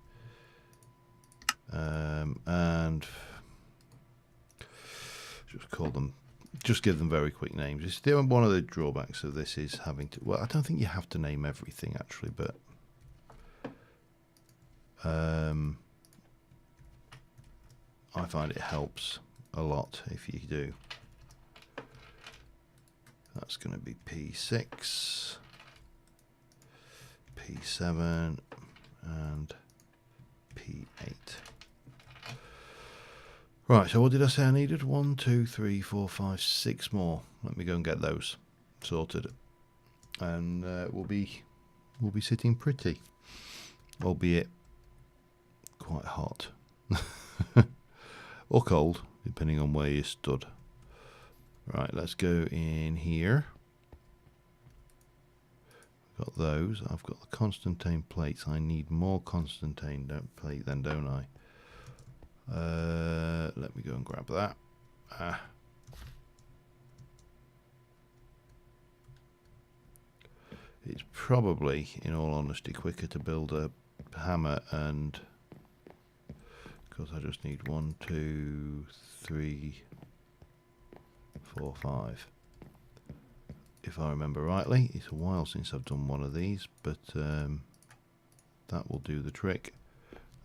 And just call them, just give them very quick names. It's still one of the drawbacks of this is having to, well, I don't think you have to name everything actually, but I find it helps a lot if you do. That's going to be P6, P7, and P8. Right, so what did I say I needed? 1, 2, 3, 4, 5, 6 more. Let me go and get those sorted, and we'll be sitting pretty, albeit quite hot or cold, depending on where you stood. Right, let's go in here. Got those. I've got the Constantine plates. I need more Constantine plate then, don't I? Let me go and grab that. It's probably, in all honesty, quicker to build a hammer, and because I just need 1, 2, 3, 4, 5. If I remember rightly, it's a while since I've done one of these, but that will do the trick.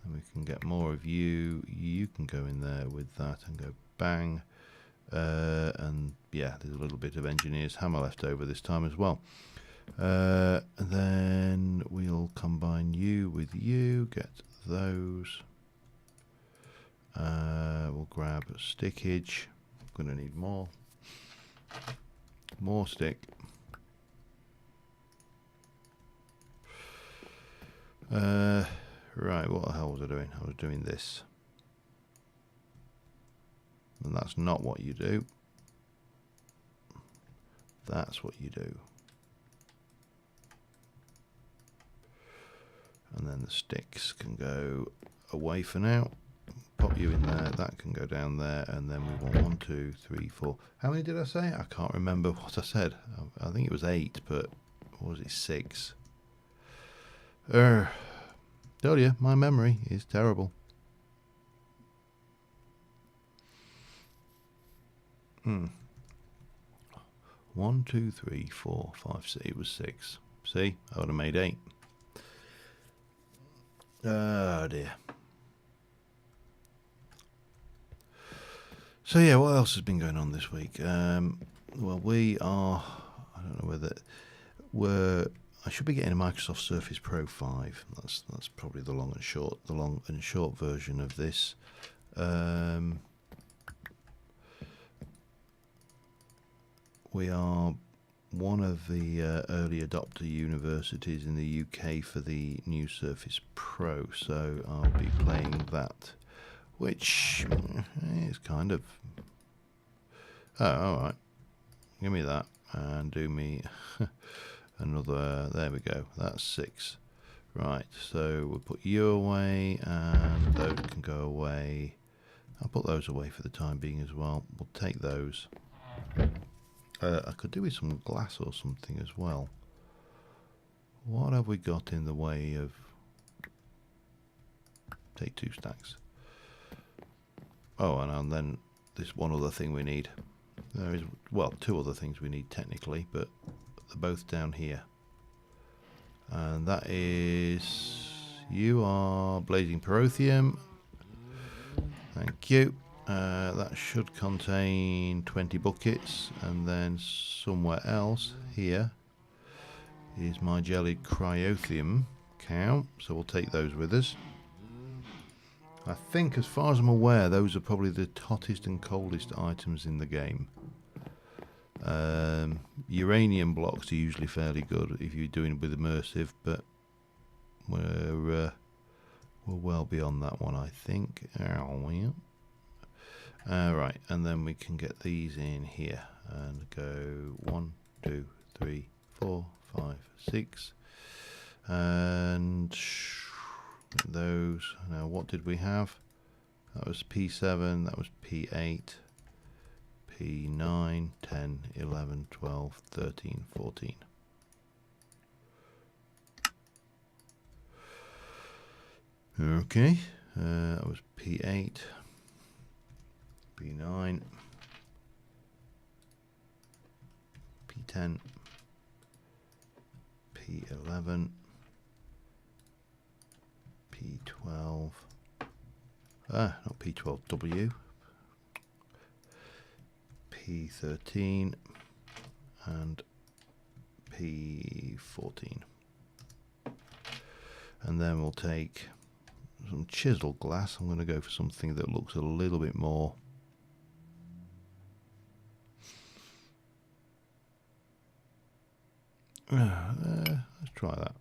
And we can get more of you. You can go in there with that and go bang. And yeah, there's a little bit of engineer's hammer left over this time as well. And then we'll combine you with you, get those. We'll grab a stickage. I'm going to need more stick. Right, what the hell was I doing? I was doing this. And that's not what you do. That's what you do. And then the sticks can go away for now. Pop you in there, that can go down there, and then we want 1, 2, 3, 4. How many did I say? I can't remember what I said. I think it was 8, but what was it, 6? Tell you, my memory is terrible. 1, 2, 3, 4, 5, 6. It was 6. See, I would have made 8. Oh dear. So yeah, what else has been going on this week? Well, we are, I don't know whether I should be getting a Microsoft Surface Pro 5. That's probably the long and short version of this. We are one of the early adopter universities in the UK for the new Surface Pro, so I'll be playing that, which is kind of... Oh, alright. Give me that, and do me another... There we go, that's 6. Right, so we'll put you away, and those can go away. I'll put those away for the time being as well. We'll take those. I could do with some glass or something as well. What have we got in the way of... Take 2 stacks. Oh, and then there's one other thing we need. There is, well, 2 other things we need technically, but they're both down here. And that is... You are Blazing Pyrotheum. Thank you. That should contain 20 buckets, and then somewhere else here is my jellied Cryotheum cow, so we'll take those with us. I think, as far as I'm aware, those are probably the hottest and coldest items in the game. Uranium blocks are usually fairly good if you're doing it with immersive, but we're well beyond that one, I think. Right, and then we can get these in here and go 1, 2, 3, 4, 5, 6, and those. Now, what did we have? That was P7, that was P8, P9, 10, 11, 12, 13, 14. Okay, that was P8, P9, P10, P11, P12, not P12W, P13, and P14. And then we'll take some chisel glass. I'm going to go for something that looks a little bit more let's try that.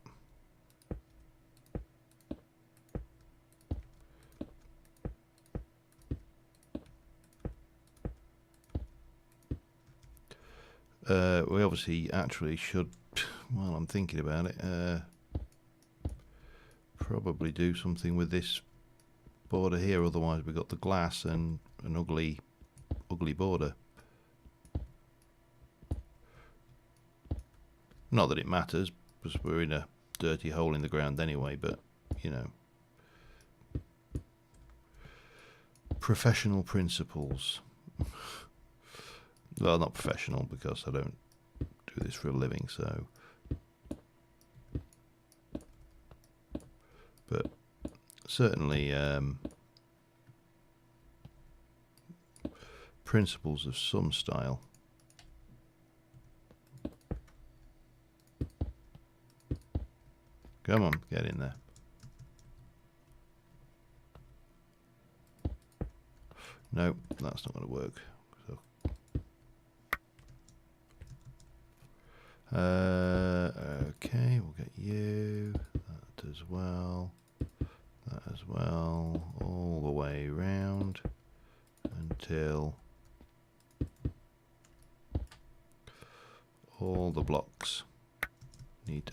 We obviously actually should, while I'm thinking about it, probably do something with this border here, otherwise we've got the glass and an ugly border. Not that it matters, because we're in a dirty hole in the ground anyway, but, you know. Professional principles. Well, not professional, because I don't do this for a living, so. But certainly principles of some style. Come on, get in there. No, that's not going to work. So, okay, we'll get you, that as well, all the way round until all the blocks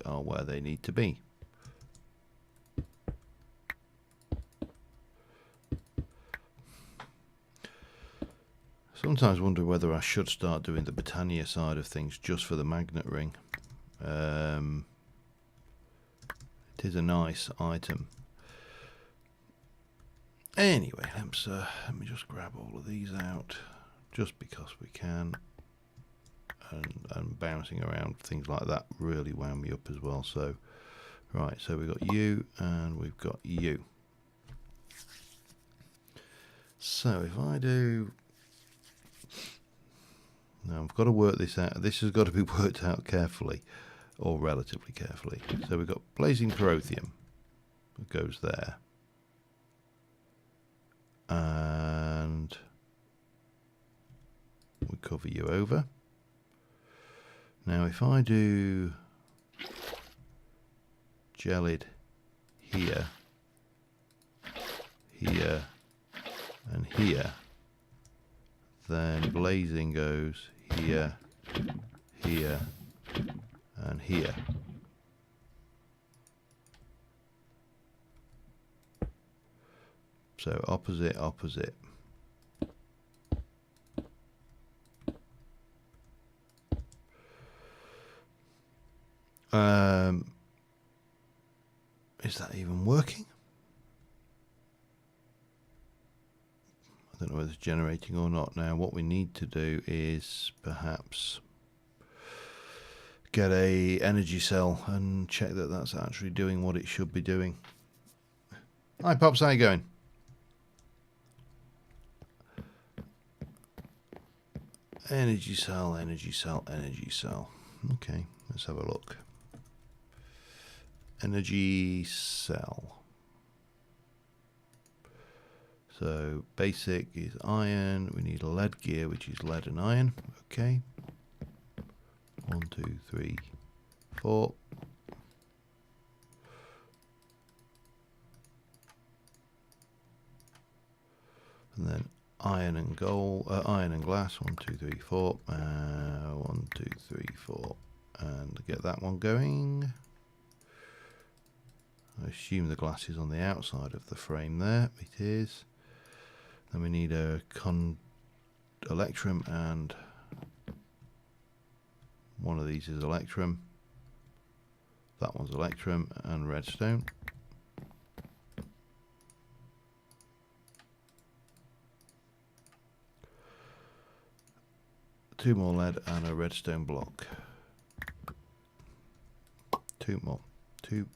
are where they need to be. Sometimes wonder whether I should start doing the Britannia side of things just for the magnet ring. It is a nice item. Anyway, let me just grab all of these out, just because we can. And bouncing around, things like that really wound me up as well. So, right, so we've got you and we've got you. So if I do... Now I've got to work this out. This has got to be worked out carefully, or relatively carefully. So we've got Blazing Pyrotheum that goes there, and we cover you over. Now if I do gelid here, here and here, then blazing goes here, here and here. So opposite, opposite. Is that even working? I don't know whether it's generating or not. Now what we need to do is perhaps get a energy cell and check that that's actually doing what it should be doing. Hi Pops, how you going? Energy cell, energy cell, energy cell. Okay, let's have a look. Energy cell. So basic is iron. We need a lead gear, which is lead and iron. Okay. 1, 2, 3, 4. And then iron and gold, iron and glass. 1, 2, 3, 4. 1, 2, 3, 4. And get that one going. I assume the glass is on the outside of the frame there. It is. Then we need a electrum, and one of these is electrum. That one's electrum and redstone. Two more lead and a redstone block. Two more. Two.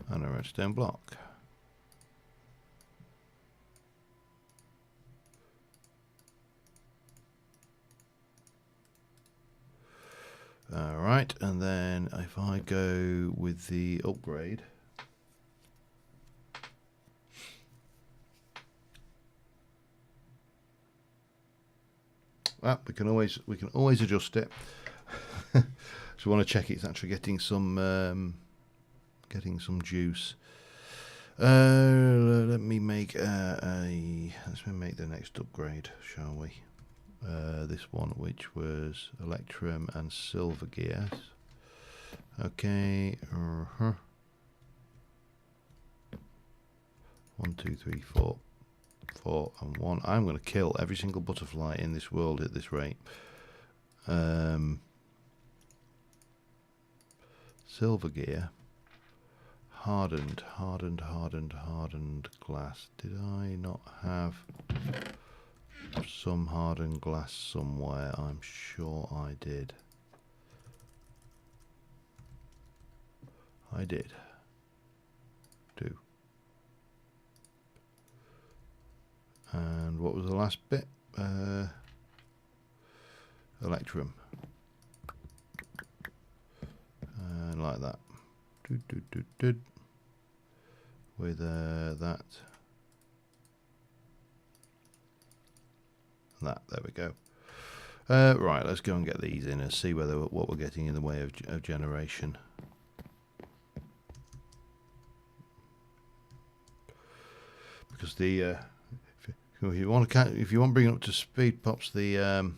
And a redstone block. Alright, and then if I go with the upgrade, well, we can always adjust it. So we want to check it's actually getting some juice. Let me make let's make the next upgrade, shall we? This one, which was electrum and silver gears. Okay. 1, 2, 3, 4. 4 and 1. I'm going to kill every single butterfly in this world at this rate. Silver gear. Hardened glass. Did I not have some hardened glass somewhere? I'm sure I did. I did. 2. And what was the last bit? Electrum. And like that. With that. There we go. Right, let's go and get these in and see what we're getting in the way of generation. Because the if you want to bring it up to speed, Pops, the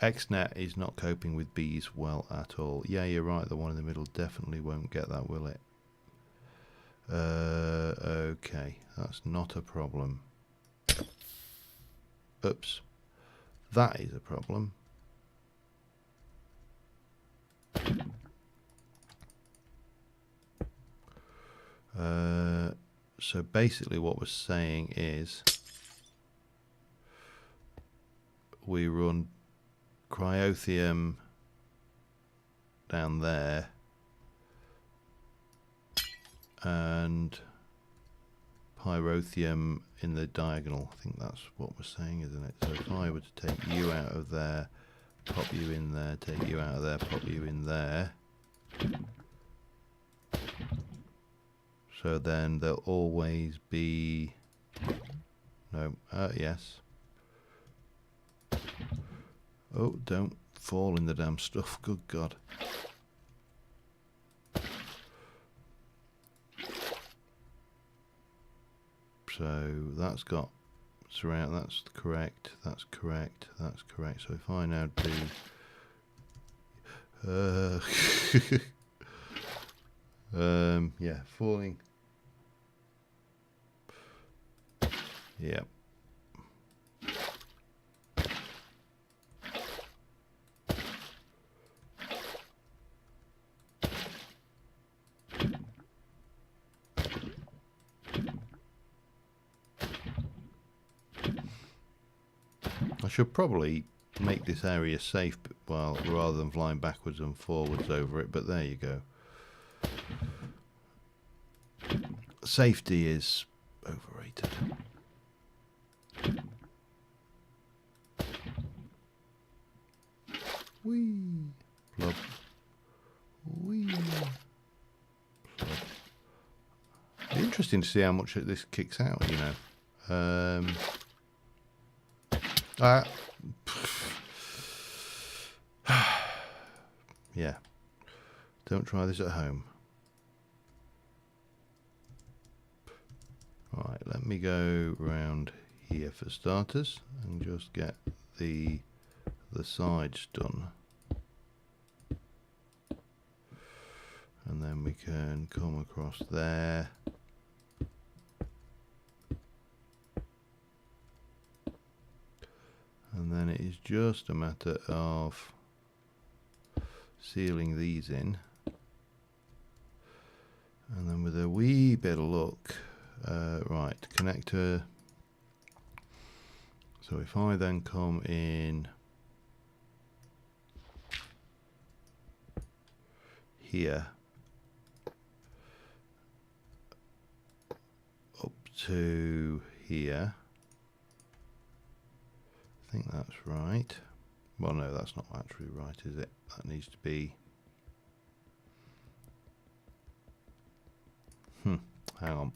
XNet is not coping with bees well at all. Yeah, you're right. The one in the middle definitely won't get that, will it? Okay, that's not a problem. Oops, that is a problem. So basically what we're saying is we run cryotheum down there and pyrotheum in the diagonal. I think that's what we're saying, isn't it? So if I were to take you out of there, pop you in there, take you out of there, pop you in there, so then there'll always be yes, Oh, don't fall in the damn stuff. Good God. So that's got surround. That's correct. That's correct. That's correct. So if I now do, yeah, falling. Yeah. I should probably make this area safe, well, rather than flying backwards and forwards over it, but there you go. Safety is overrated. Whee! Plop. Whee! Plop. Be interesting to see how much this kicks out, you know. Yeah. Don't try this at home. Right, let me go round here for starters and just get the sides done. And then we can come across there. And then it is just a matter of sealing these in. And then with a wee bit of luck, right, connector. So if I then come in here up to here, I think that's right. Well, no, that's not actually right, is it? That needs to be. Hang on.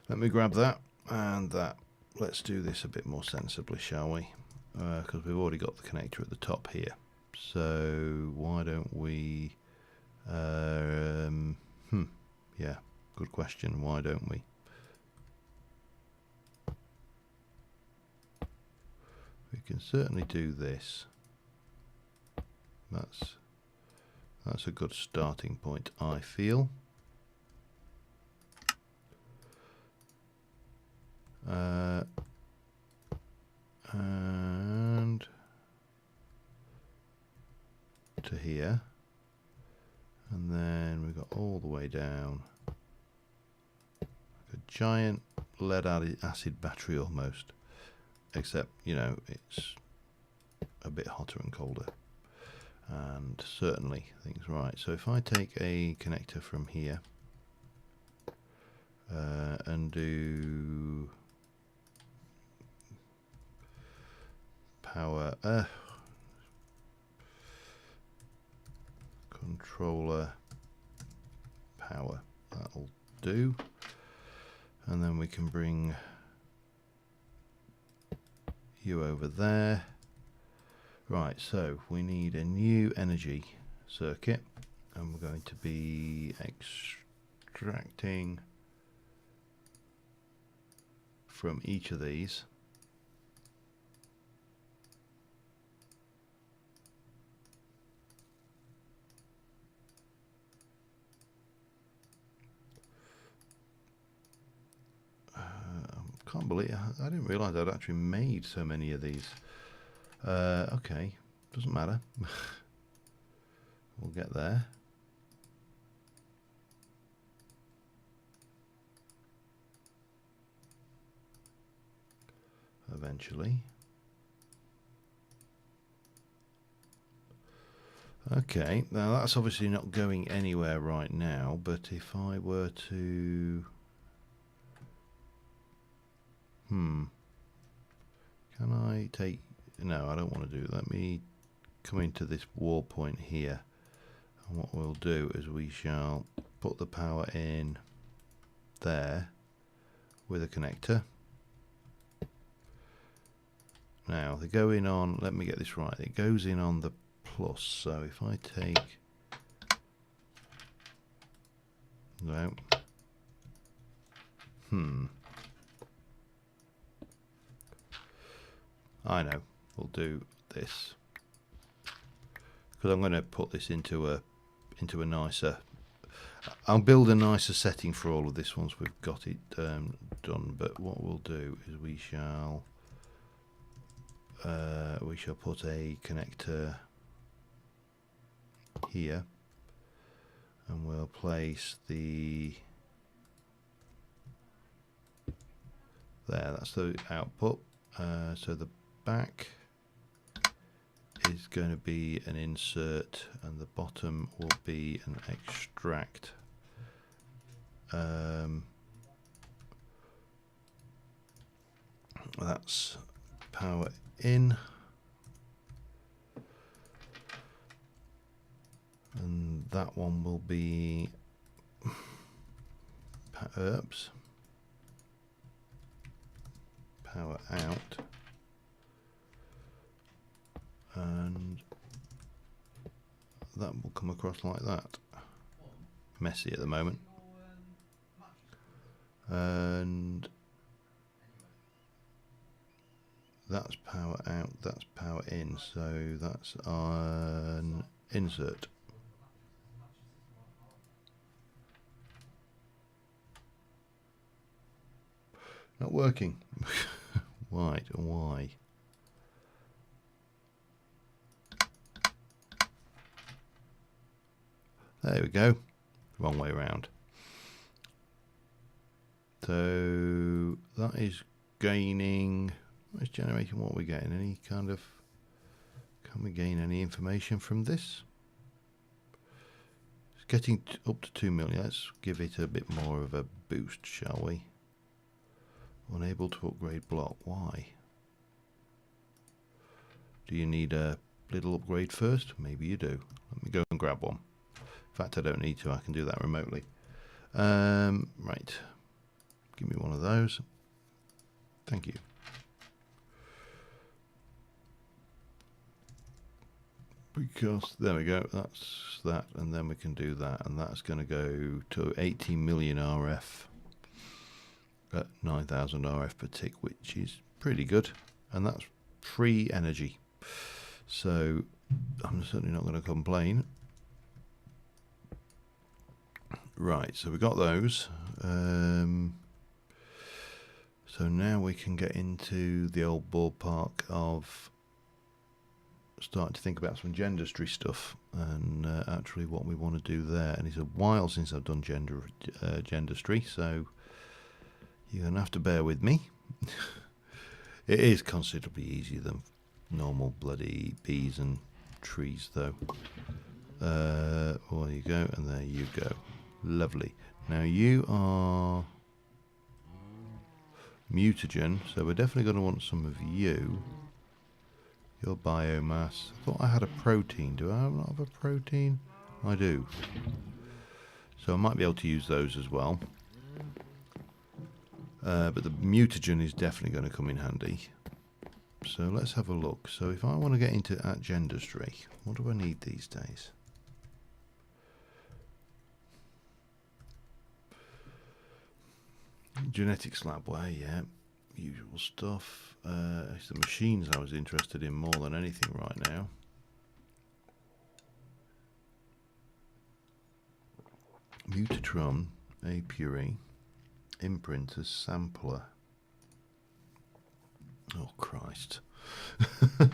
Let me grab that and that. Let's do this a bit more sensibly, shall we? Because we've already got the connector at the top here. So why don't we? Yeah, good question. Why don't we? We can certainly do this. That's a good starting point, I feel. And to here, and then we got all the way down like a giant lead acid battery almost, except, you know, it's a bit hotter and colder, and certainly things right. So if I take a connector from here and do power controller power, that'll do, and then we can bring you over there. Right, so we need a new energy circuit, and we're going to be extracting from each of these. Can't believe I didn't realise I'd actually made so many of these. Okay, doesn't matter. We'll get there. Eventually. Okay, now that's obviously not going anywhere right now, but if I were to can I take, no, I don't want to do, let me come into this wall point here, and what we'll do is we shall put the power in there with a connector, Now they go in on, let me get this right, it goes in on the plus. So if I take, no, I know, we'll do this because I'm going to put this into a nicer, I'll build a nicer setting for all of this once we've got it done. But what we'll do is we shall put a connector here, and we'll place the there. That's the output. So the back is going to be an insert, and the bottom will be an extract. That's power in, and that one will be power out, and that will come across like that. Messy at the moment. And that's power out, that's power in, so that's an insert. Not working. Why? There we go. Wrong way around. So that is gaining. It's generating what we're getting. Any kind of. Can we gain any information from this? It's getting up to 2 million. Let's give it a bit more of a boost, shall we? Unable to upgrade block. Why? Do you need a little upgrade first? Maybe you do. Let me go and grab one. In fact, I don't need to. I can do that remotely. Right. Give me one of those. Thank you. Because there we go. That's that, and then we can do that, and that's going to go to 18 million RF. At 9,000 RF per tick, which is pretty good, and that's free energy, so I'm certainly not going to complain. Right, so we got those. So now we can get into the old ballpark of starting to think about some gendustry stuff, and actually what we want to do there. And it's a while since I've done gendustry, so you're going to have to bear with me. It is considerably easier than normal bloody bees and trees, though. There you go, and there you go. Lovely. Now you are mutagen, so we're definitely going to want some of you. Your biomass. I thought I had a protein. Do I not have a protein? I do. So I might be able to use those as well. But the mutagen is definitely going to come in handy. So let's have a look. So if I want to get into gendustry, what do I need these days? Genetics lab, well, yeah, usual stuff. It's the machines I was interested in more than anything right now. Mutatron, apiary. Imprinter, sampler. Oh Christ. I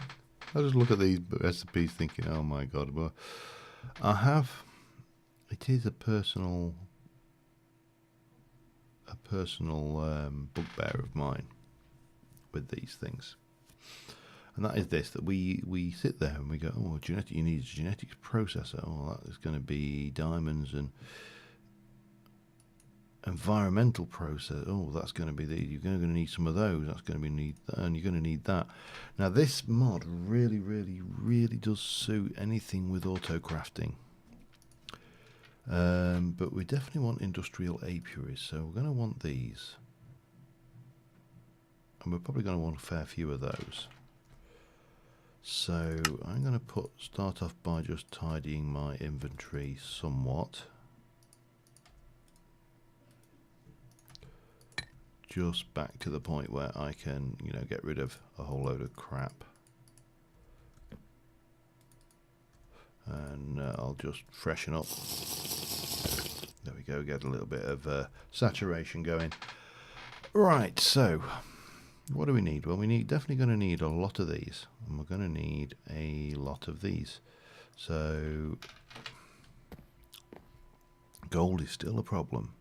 just look at these recipes thinking, oh my god. Well, it is a personal bugbear of mine with these things, and that is this, that we sit there and we go, oh, you need a genetics processor. Oh, that is going to be diamonds, and environmental process. Oh, that's going to be you're going to need some of those. That's going to be and you're going to need that. Now this mod really does suit anything with auto crafting. But we definitely want industrial apiaries, so we're going to want these, and we're probably going to want a fair few of those. So I'm going to start off by just tidying my inventory somewhat. Just back to the point where I can, you know, get rid of a whole load of crap. And I'll just freshen up. There we go, get a little bit of saturation going. Right, so what do we need? Well, definitely going to need a lot of these, and we're going to need a lot of these. So gold is still a problem.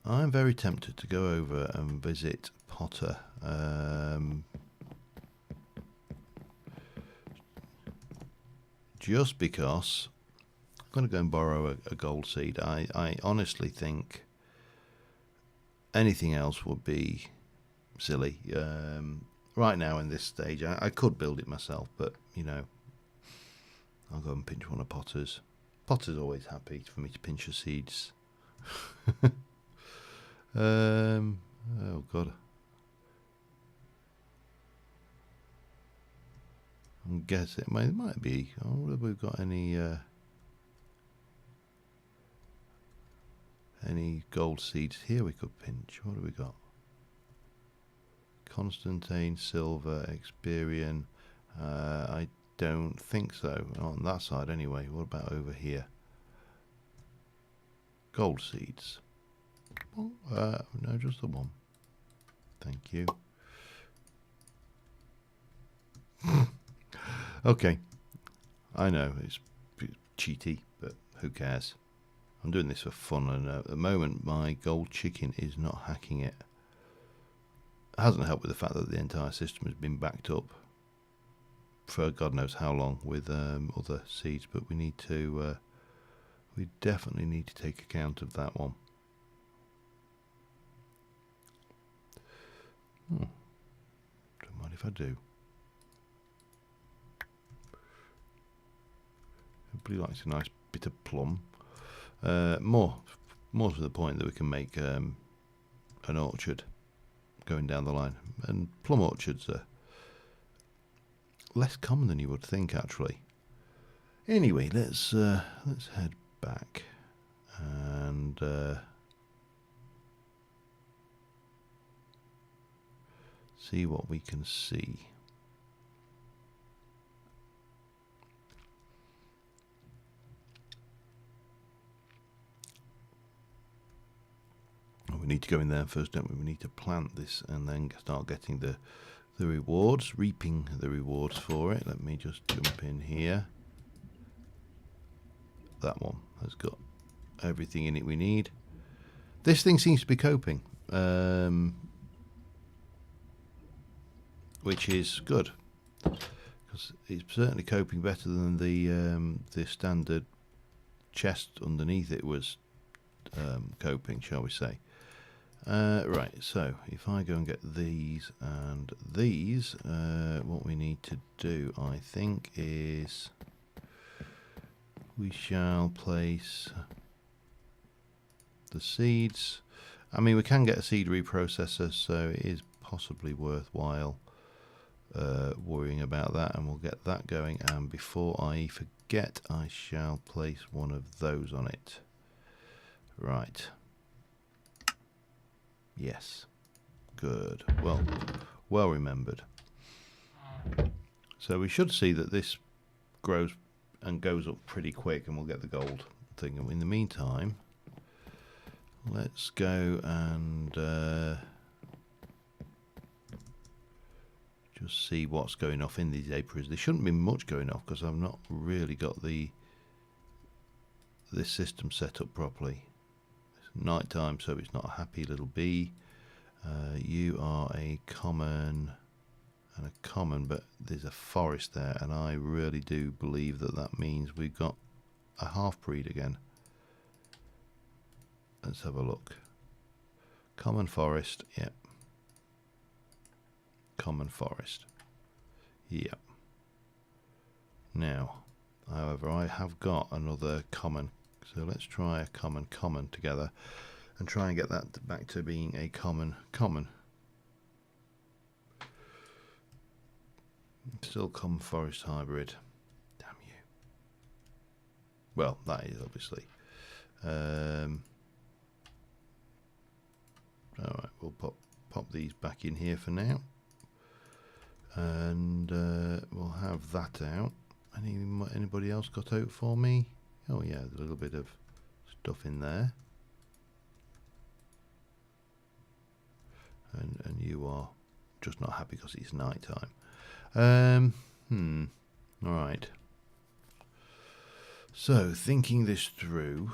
I'm very tempted to go over and visit Potter. Just because I'm going to go and borrow a gold seed. I honestly think anything else would be silly. Right now in this stage, I could build it myself, but, you know, I'll go and pinch one of Potter's. Potter's always happy for me to pinch the seeds. Oh god, I'm guessing it might be. I wonder if we've got any gold seeds here we could pinch. What have we got? Constantine, silver, Experian. I don't think so on that side anyway. What about over here? Gold seeds. Oh, no, just the one. Thank you. Okay. I know, it's cheaty, but who cares? I'm doing this for fun, and at the moment my gold chicken is not hacking it. It hasn't helped with the fact that the entire system has been backed up for God knows how long with other seeds, but we need to, we definitely need to take account of that one. Don't mind if I do. Everybody likes a nice bit of plum. More to the point that we can make an orchard going down the line, and plum orchards are less common than you would think, actually. Anyway, let's head back and see what we can see. We need to go in there first, don't we? We need to plant this and then start getting the rewards, reaping the rewards for it. Let me just jump in here. That one has got everything in it we need. This thing seems to be coping, which is good, because it's certainly coping better than the standard chest underneath it was coping, shall we say. Right, so if I go and get these and these, what we need to do, I think, is we shall place the seeds. I mean, we can get a seed reprocessor, so it is possibly worthwhile worrying about that, and we'll get that going. And before I forget, I shall place one of those on it. Right. Yes. Good. Well remembered. So we should see that this grows and goes up pretty quick, and we'll get the gold thing. In the meantime, let's go and just see what's going off in these apiaries. There shouldn't be much going off because I've not really got this system set up properly. It's night time, so it's not a happy little bee. You are a common and a common, but there's a forest there, and I really do believe that means we've got a half-breed again. Let's have a look. Common forest, yep. Common forest, yep. Now, however, I have got another common, so let's try a common together and try and get that back to being a common. Still come forest hybrid. Damn you. Well, that is obviously. Alright, we'll pop these back in here for now. And we'll have that out. Anybody else got out for me? Oh yeah, there's a little bit of stuff in there. And you are just not happy because it's night time. Alright. So, thinking this through,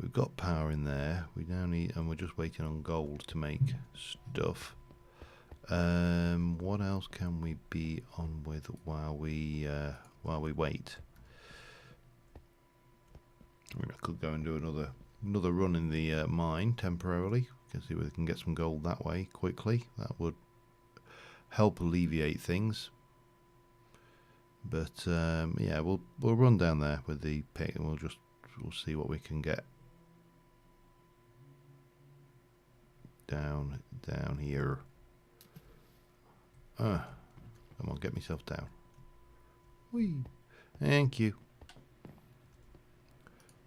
we've got power in there. We now need, and we're just waiting on gold to make stuff. What else can we be on with while we wait? I mean, I could go and do another run in the mine temporarily. We can see whether we can get some gold that way quickly. That would help alleviate things. But yeah, we'll run down there with the pick and we'll see what we can get down here. Come on, get myself down. Whee! Thank you.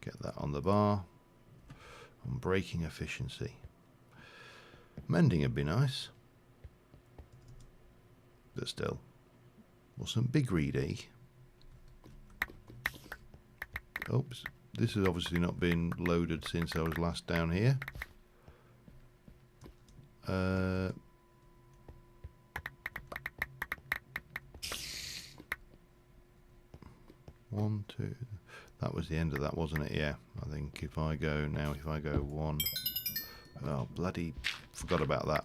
Get that on the bar. On braking efficiency. Mending would be nice. But still. Wasn't big greedy. Oops. This has obviously not been loaded since I was last down here. 1, 2. That was the end of that, wasn't it? Yeah. I think if I go 1. Oh, bloody forgot about that.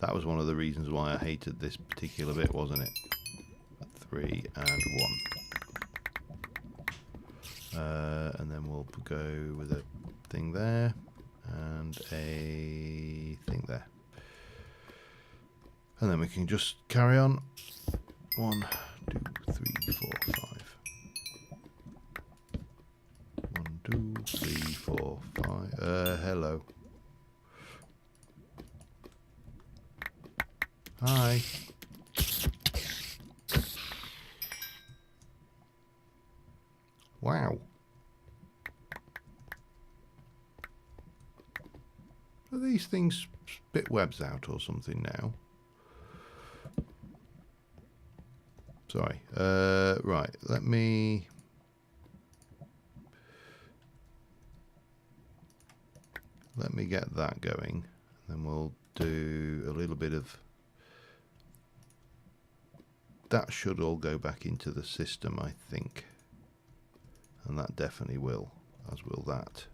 That was one of the reasons why I hated this particular bit, wasn't it? 3 and 1. And then we'll go with a thing there and a thing there. And then we can just carry on. 1, 2, 3, 4, 5. 1, 2, 3, 4, 5. Hello. Hi. Wow. Are these things spit webs out or something now? Sorry. Right. Let me get that going. Then we'll do a little bit of. That should all go back into the system, I think. And that definitely will, as will that.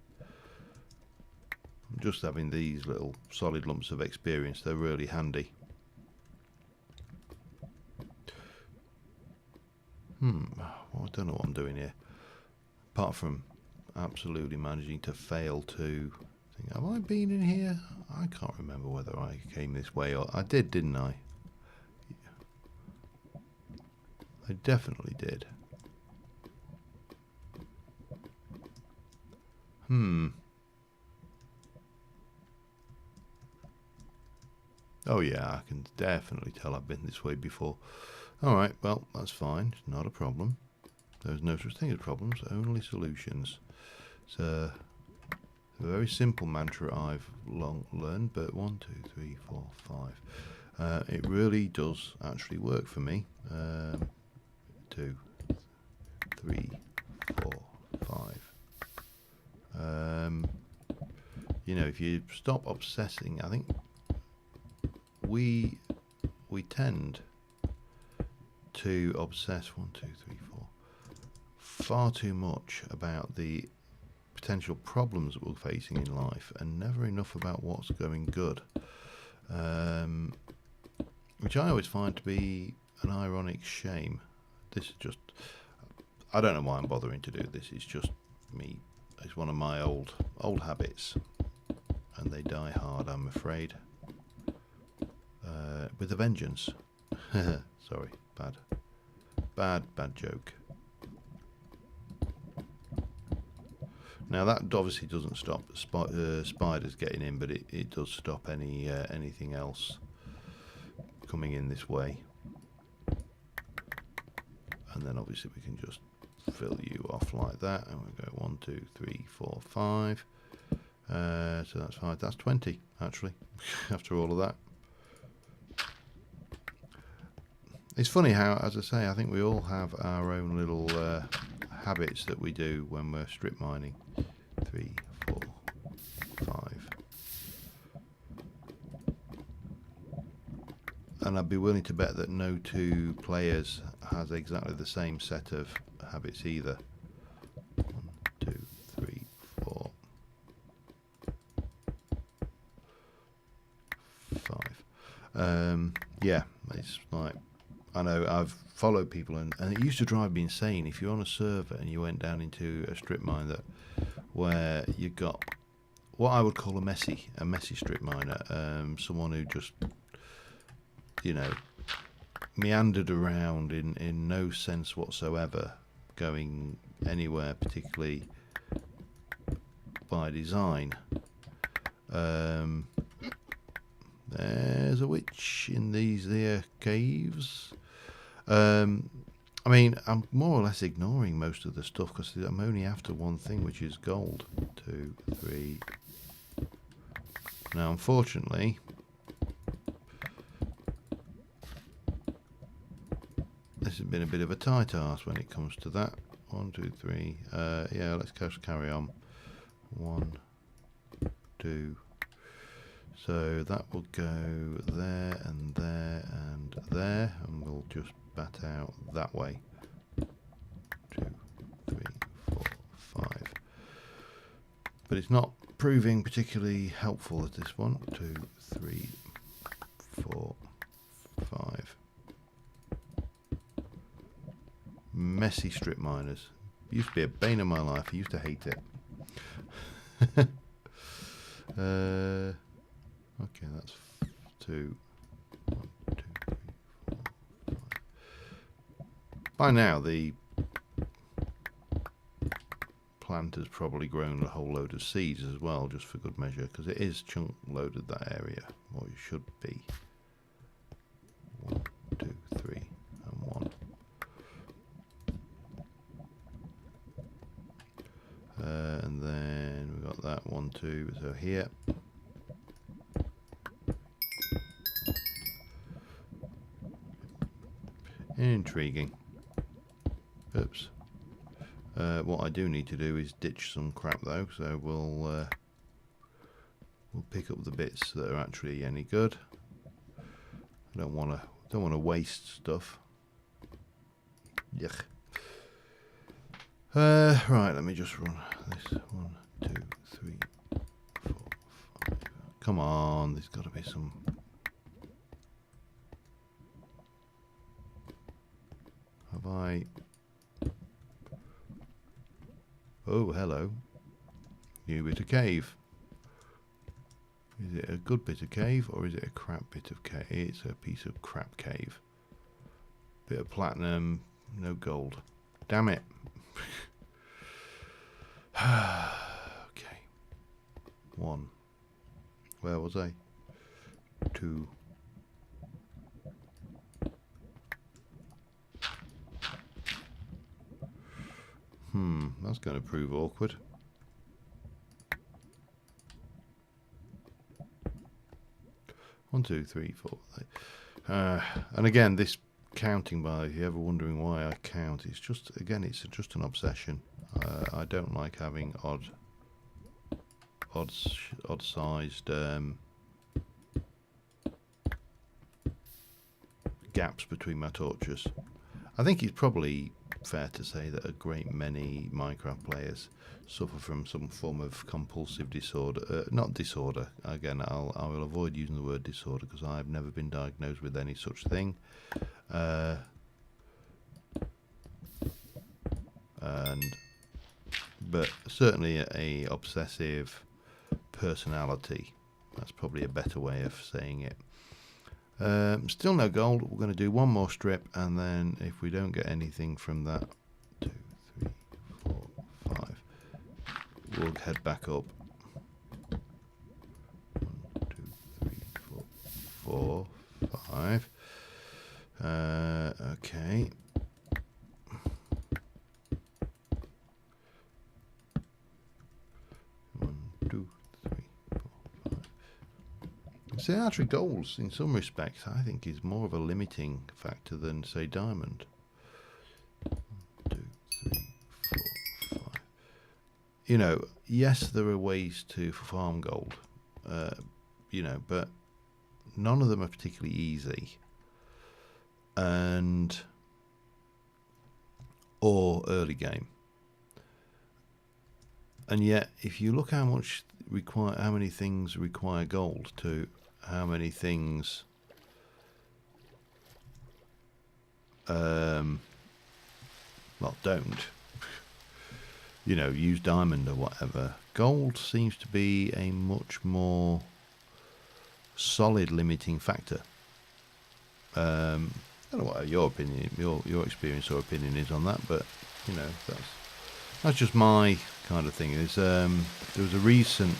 Just having these little solid lumps of experience, they're really handy. Well, I don't know what I'm doing here. Apart from absolutely managing to fail to think, have I been in here? I can't remember whether I came this way or I did, didn't I? I definitely did. Oh yeah, I can definitely tell I've been this way before. Alright, well, that's fine. It's not a problem. There's no such thing as problems, only solutions. It's a very simple mantra I've long learned, but 1, 2, 3, 4, 5. It really does actually work for me. 2, 3, 4, 5. You know, if you stop obsessing, I think we tend to obsess 1, 2, 3, 4 far too much about the potential problems that we're facing in life and never enough about what's going good, which I always find to be an ironic shame. This is just, I don't know why I'm bothering to do this. It's just me. It's one of my old habits, and they die hard, I'm afraid. With a vengeance. Sorry, bad joke. Now that obviously doesn't stop spiders getting in, but it does stop anything else coming in this way. And then obviously we can just fill you off like that, and we'll go 1, 2, 3, 4, 5. So that's 5. That's 20 actually. After all of that, it's funny how, as I say, I think we all have our own little habits that we do when we're strip mining. 3, 4, 5. And I'd be willing to bet that no two players has exactly the same set of habits either. 1, 2, 3, 4, 5. Yeah, it's like, I know I've followed people, and it used to drive me insane if you're on a server and you went down into a strip mine where you got what I would call a messy strip miner, someone who just, you know, meandered around in no sense whatsoever, going anywhere particularly by design. There's a witch in these here caves. I mean, I'm more or less ignoring most of the stuff because I'm only after one thing, which is gold. 2, 3. Now, unfortunately, this has been a bit of a tight arse when it comes to that. 1, 2, 3. Yeah, let's just carry on. 1, 2. So that will go there and there and there, and we'll just bat out that way. 2, 3, 4, 5. But it's not proving particularly helpful at this one. 2, 3, 4, 5. Messy strip miners. Used to be a bane of my life. I used to hate it. Okay, that's 2. 1, 2, 3, 4, 5. By now, the plant has probably grown a whole load of seeds as well, just for good measure, because it is chunk loaded that area, or it should be. 1, 2, 3, and 1. And then we've got that 1, 2. So here. Intriguing. Oops. What I do need to do is ditch some crap though, so we'll pick up the bits that are actually any good. I don't want to waste stuff. Yuck. Right, let me just run this. 1, 2, 3, 4, 5. Come on, there's got to be some. Have I? Oh, hello. New bit of cave. Is it a good bit of cave or is it a crap bit of cave? It's a piece of crap cave. Bit of platinum, no gold. Damn it. Okay. 1. Where was I? 2. That's going to prove awkward. One, 2, 3, 4. And again, this counting bar, if you're ever wondering why I count, it's just, again, it's just an obsession. I don't like having odd-sized gaps between my torches. I think it's probably fair to say that a great many Minecraft players suffer from some form of compulsive disorder. Not disorder. Again, I will avoid using the word disorder because I've never been diagnosed with any such thing. But certainly a obsessive personality. That's probably a better way of saying it. Still no gold. We're going to do one more strip, and then if we don't get anything from that, 2, 3, 4, 5, we'll head back up. 1, 2, 3, 4, 5. 5. Okay. See, actually, golds, in some respects, I think is more of a limiting factor than, say, diamond. 1, 2, 3, 4, 5. You know, yes, there are ways to farm gold, you know, but none of them are particularly easy, or early game. And yet, if you look how many things require gold to how many things well, don't, you know, use diamond or whatever, gold seems to be a much more solid limiting factor. I don't know what your opinion, your experience or opinion is on that, but you know, that's just my kind of thing. There was a recent,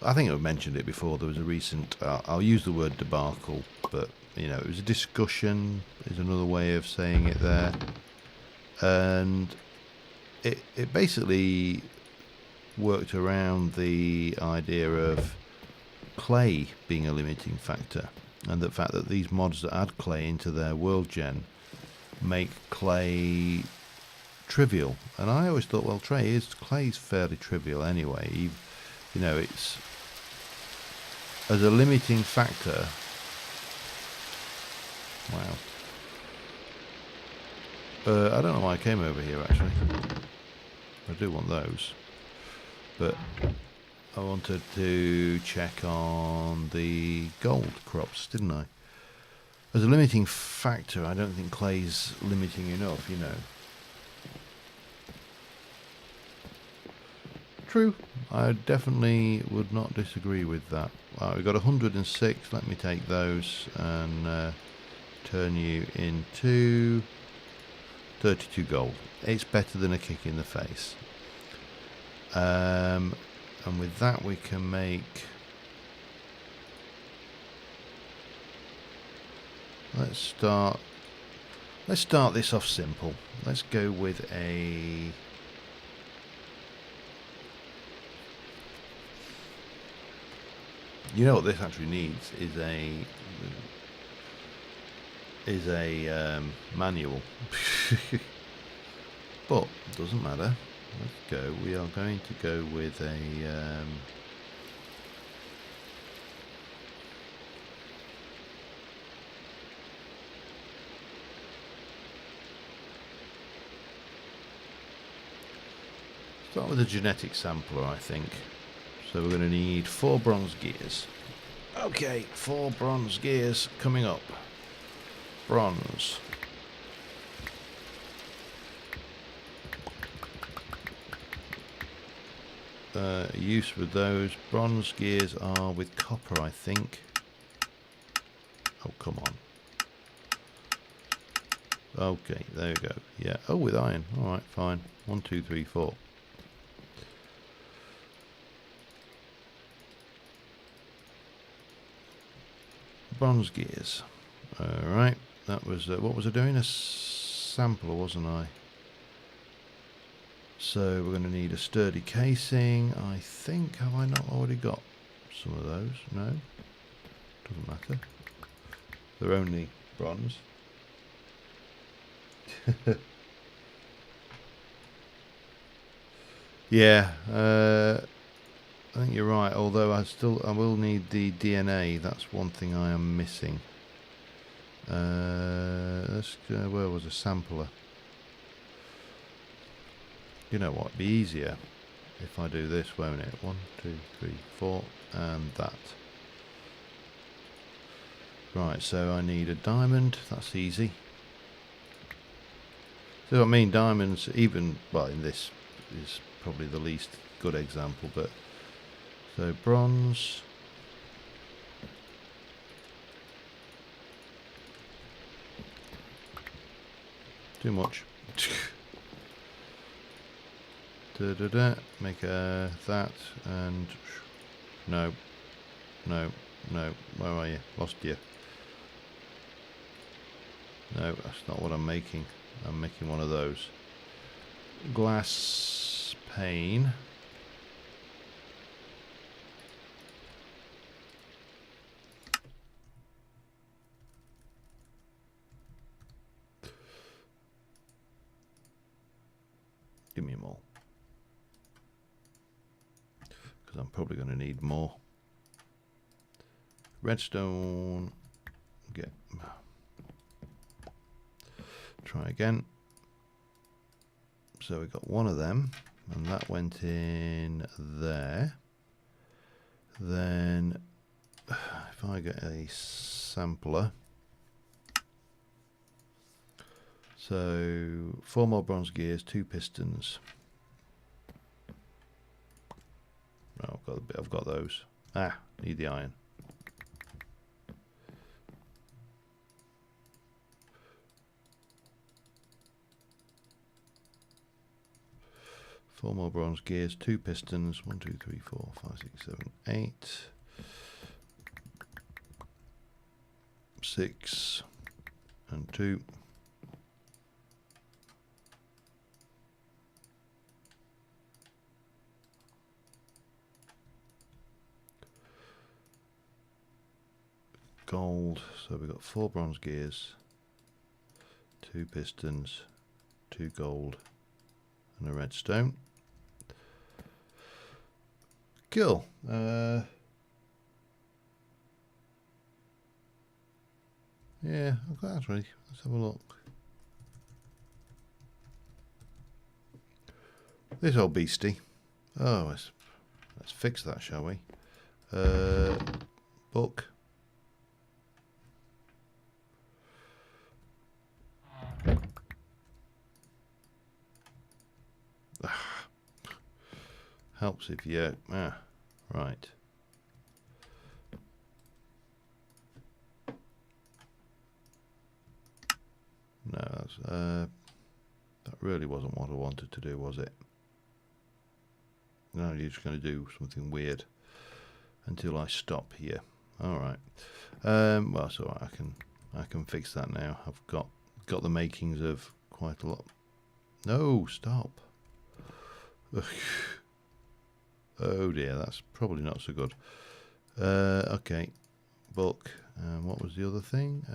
I think I've mentioned it before, there was a recent, I'll use the word debacle, but you know, it was a discussion is another way of saying it there, and it basically worked around the idea of clay being a limiting factor, and the fact that these mods that add clay into their world gen make clay trivial. And I always thought, well, clay's fairly trivial anyway. You know, it's as a limiting factor. Wow. I don't know why I came over here actually. I do want those, but I wanted to check on the gold crops, didn't I? As a limiting factor, I don't think clay's limiting enough, you know. True, I definitely would not disagree with that. Right, we've got 106, let me take those and turn you into 32 gold. It's better than a kick in the face. And with that we can make, let's start this off simple. Let's go with a, you know what this actually needs is a manual. But it doesn't matter. Let's go. We are going to go with a start with a genetic sampler, I think. So we're going to need 4 bronze gears. Okay, 4 bronze gears coming up. Bronze. Use with those bronze gears are with copper, I think. Oh, come on. Okay, there we go. Yeah. Oh, with iron. All right, fine. 1, 2, 3, 4. Bronze gears. All right. That was what was I doing? A sampler, wasn't I? So we're going to need a sturdy casing. I think, have I not already got some of those? No, doesn't matter. They're only bronze. Yeah, I think you're right. Although I will need the DNA. That's one thing I am missing. Where was a sampler? You know what, it'd be easier if I do this, won't it? 1, 2, 3, 4, and that. Right, so I need a diamond, that's easy. So I mean, diamonds, even, well, in this is probably the least good example, but, so bronze. Too much. Make that, and no, No, where are you? Lost you. No, that's not what I'm making. I'm making one of those. Glass pane. Give me more. Because I'm probably going to need more. Redstone. Get. Try again. So we got one of them, and that went in there. Then, if I get a sampler. So 4 more bronze gears, 2 pistons. Oh, I've got those. Ah, need the iron. Four more bronze gears, 2 pistons. 1, 2, 3, 4, 5, 6, 7, 8, 6, and 2. Gold, so we've got 4 bronze gears, 2 pistons, 2 gold, and a redstone. Cool. Yeah, I've got that ready. Let's have a look. This old beastie. Oh, let's fix that, shall we? Book. Helps if you... right. No, that's, that really wasn't what I wanted to do, was it? No, you're just going to do something weird until I stop here. All right. Well, it's all right. I can fix that now. I've got the makings of quite a lot. No, stop. Oh dear, that's probably not so good. Okay, book. What was the other thing?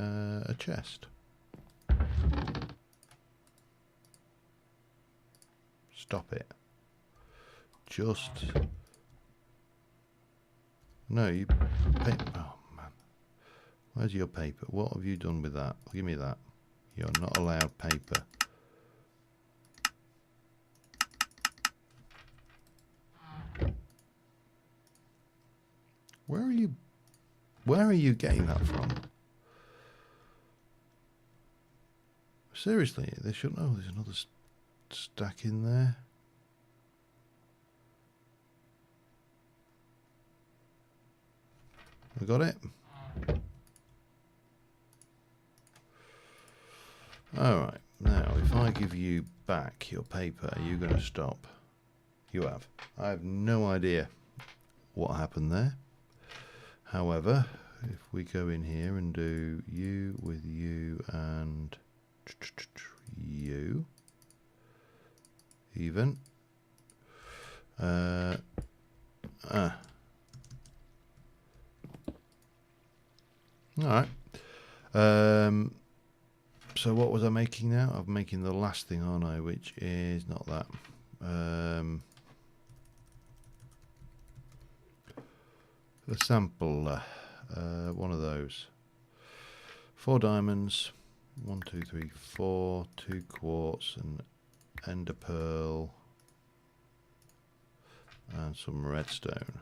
A chest. Stop it. Just... No, you... Oh, man. Where's your paper? What have you done with that? Give me that. You're not allowed paper. Where are you getting that from? Seriously, they shouldn't... Oh, there's another stack in there. We got it? Alright, now if I give you back your paper, are you going to stop? You have. I have no idea what happened there. However, if we go in here and do you with you and you, even. Alright. So what was I making now? I'm making the last thing, aren't I? Which is not that. A sample. One of those. 4 diamonds. 1, 2, 3, 4. 2 quartz and ender pearl. And some redstone.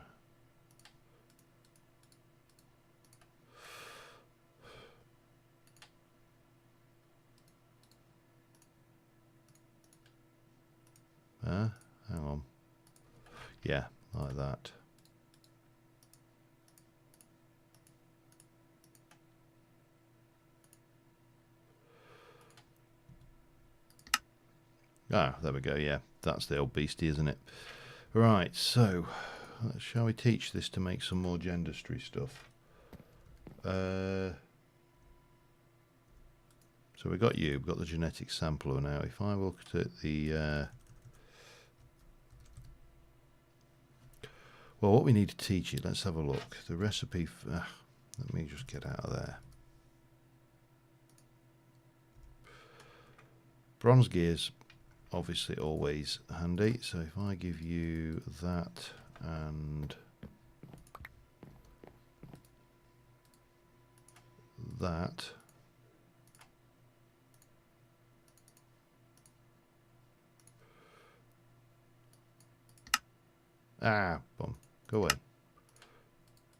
Hang on. Yeah, like that. Ah, there we go. Yeah, that's the old beastie, isn't it? Right, so shall we teach this to make some more gendustry stuff? So we've got the genetic sampler now. If I look at the well, what we need to teach you, let's have a look. The recipe for, let me just get out of there. Bronze gears, obviously always handy. So if I give you that and that, boom, go away.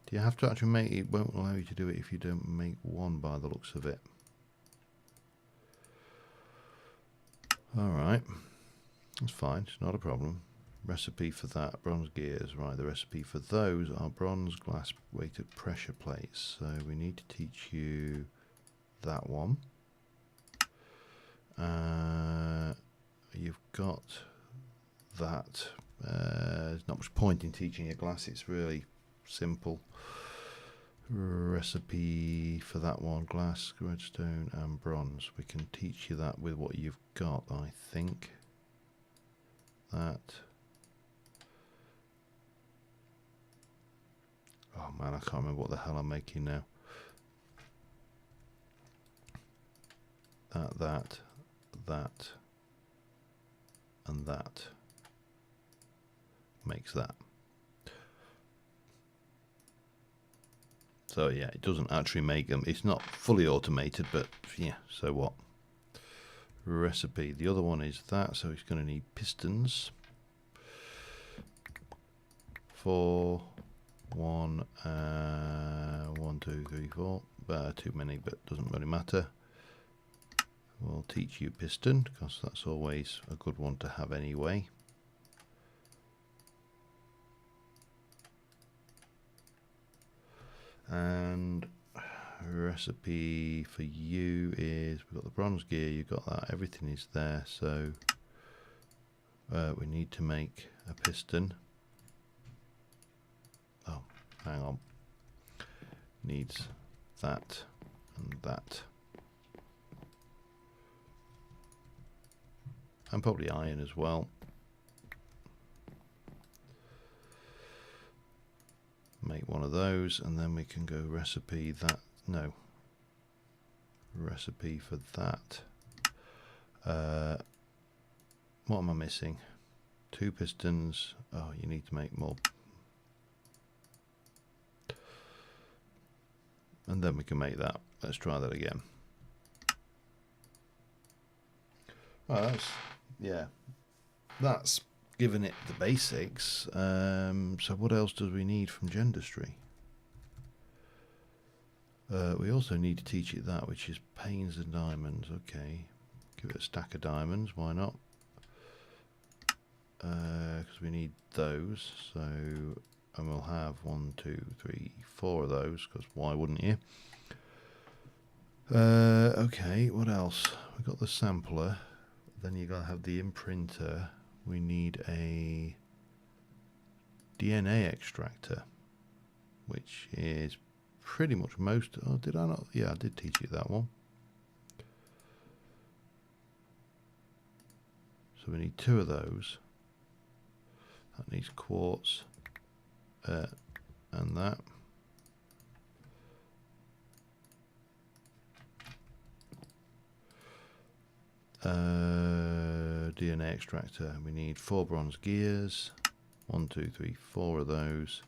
Do you have to actually make it? Won't allow you to do it if you don't make one by the looks of it. Alright, that's fine, it's not a problem. Recipe for that, bronze gears, right, the recipe for those are bronze glass weighted pressure plates. So we need to teach you that one. You've got that. There's not much point in teaching you glass, it's really simple. Recipe for that one, glass, redstone and bronze. We can teach you that with what you've got, I think. That. Oh man, I can't remember what the hell I'm making now. That, and that makes that. So yeah, it doesn't actually make them. It's not fully automated, but yeah, so what? Recipe. The other one is that, so it's going to need pistons. 4, 1, 1, 2, 3, 4. Too many, but doesn't really matter. We'll teach you piston, because that's always a good one to have anyway. And recipe for you is, we've got the bronze gear, you've got that, everything is there, so we need to make a piston. Oh, hang on, needs that and that, and probably iron as well. Make one of those, and then we can go recipe that. No, recipe for that. What am I missing? 2 pistons. Oh, you need to make more, and then we can make that. Let's try that again. Oh, that's, yeah, that's given it the basics. So what else does we need from Gendustry? We also need to teach it that, which is panes and diamonds. Okay, give it a stack of diamonds, why not? Because we need those, so, and we'll have 1, 2, 3, 4 of those, because why wouldn't you? Okay, what else? We've got the sampler, then you gotta have the imprinter. We need a DNA extractor, which is pretty much most. Oh, did I not? Yeah, I did teach you that one. So we need 2 of those. That needs quartz, and that. DNA extractor. We need 4 bronze gears. 1, 2, 3, 4 of those.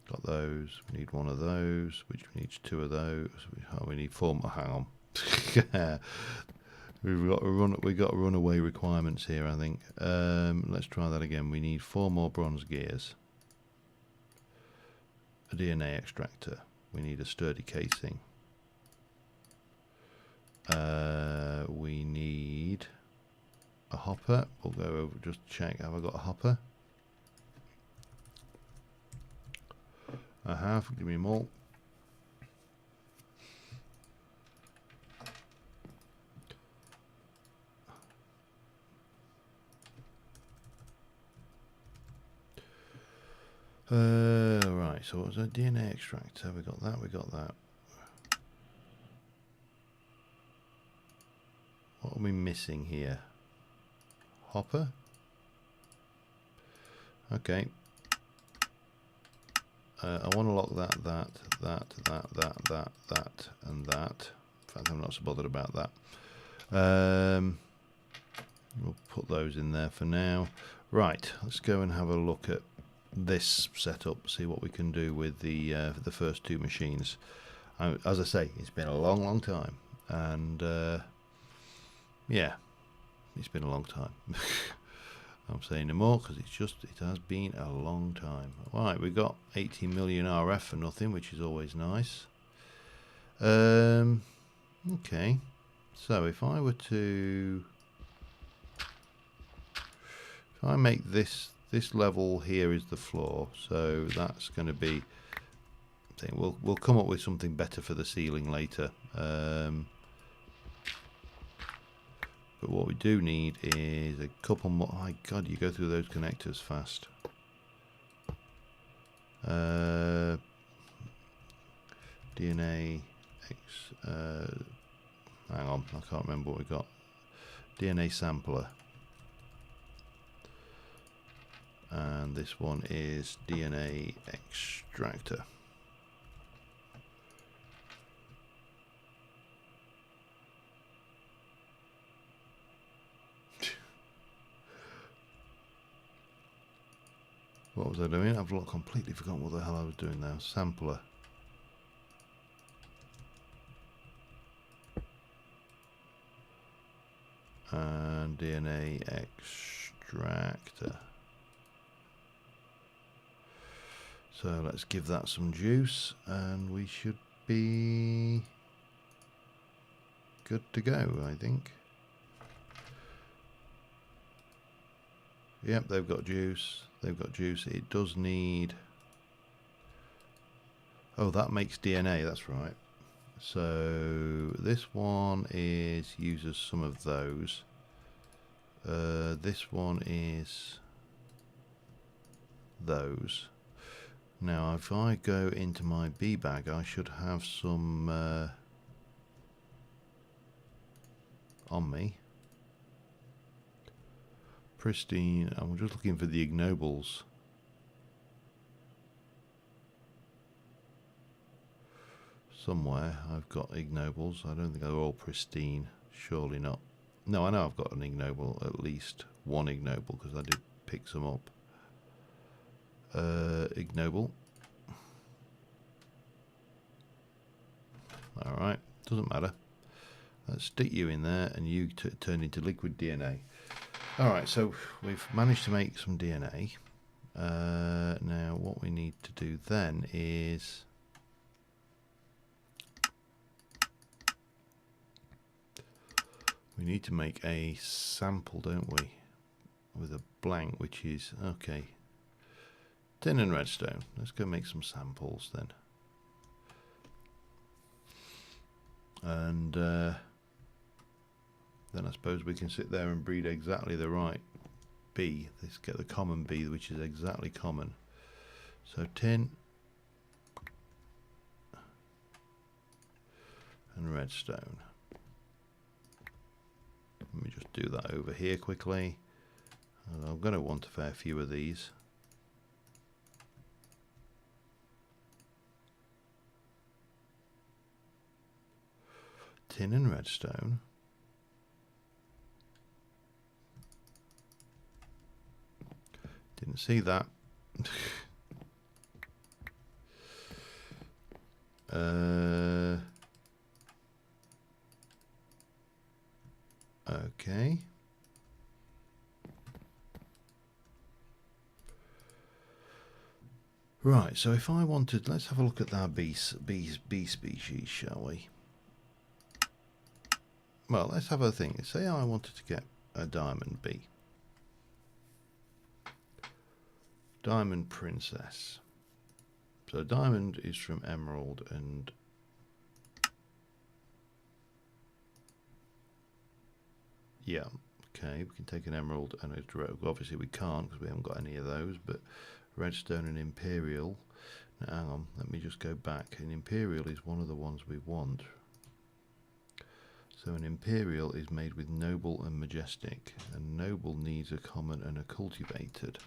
Got those. We need 1 of those, which needs 2 of those. We need 4 more. Hang on. We've got runaway requirements here, I think. Let's try that again. We need 4 more bronze gears. A DNA extractor. We need a sturdy casing. We need a hopper. We'll go over, just check, have I got a hopper? I have, give me more. Right, Right, so what's a DNA extractor? We got that, we got that. What are we missing here? Hopper? Okay. I want to lock that, and that. In fact, I'm not so bothered about that. We'll put those in there for now. Right, let's go and have a look at this setup, see what we can do with the first two machines. As I say, it's been a long time, and yeah, it's been a long time. I'm saying no more because it has been a long time. Right, we got 80 million RF for nothing, which is always nice. Okay, so if I were to, if I make this level here is the floor, so that's going to be. I think we'll come up with something better for the ceiling later. But what we do need is a couple more. Oh my God, you go through those connectors fast. DNA X. Hang on, I can't remember what we got. DNA sampler. And this one is DNA extractor. What was I doing? I've completely forgotten what the hell I was doing now. Sampler. And DNA extractor. So let's give that some juice and we should be good to go, I think. Yep, they've got juice. They've got juice. It does need... Oh, that makes DNA, that's right. So this one uses some of those. This one is those. Now, if I go into my B bag, I should have some on me. Pristine. I'm just looking for the ignobles. Somewhere I've got ignobles. I don't think they're all pristine. Surely not. No, I know I've got an ignoble, at least one ignoble, because I did pick some up. Ignoble. Alright, doesn't matter. Let's stick you in there and you turn into liquid DNA. Alright, so we've managed to make some DNA. Now what we need to do then is we need to make a sample, don't we? With a blank, which is, okay, tin and redstone. Let's go make some samples then. And then I suppose we can sit there and breed exactly the right bee. Let's get the common bee, which is exactly common. So tin and redstone. Let me just do that over here quickly. And I'm going to want a fair few of these. Tin and redstone. Didn't see that. Okay. Right, so if I wanted, let's have a look at our bee species, shall we? Well, let's have a thing. Say I wanted to get a diamond bee. Diamond princess. So diamond is from emerald and yeah, okay, we can take an emerald and a obviously we can't because we haven't got any of those, but redstone and imperial. Now, hang on, let me just go back. An Imperial is one of the ones we want. So an Imperial is made with Noble and Majestic, and Noble needs a Common and a Cultivated.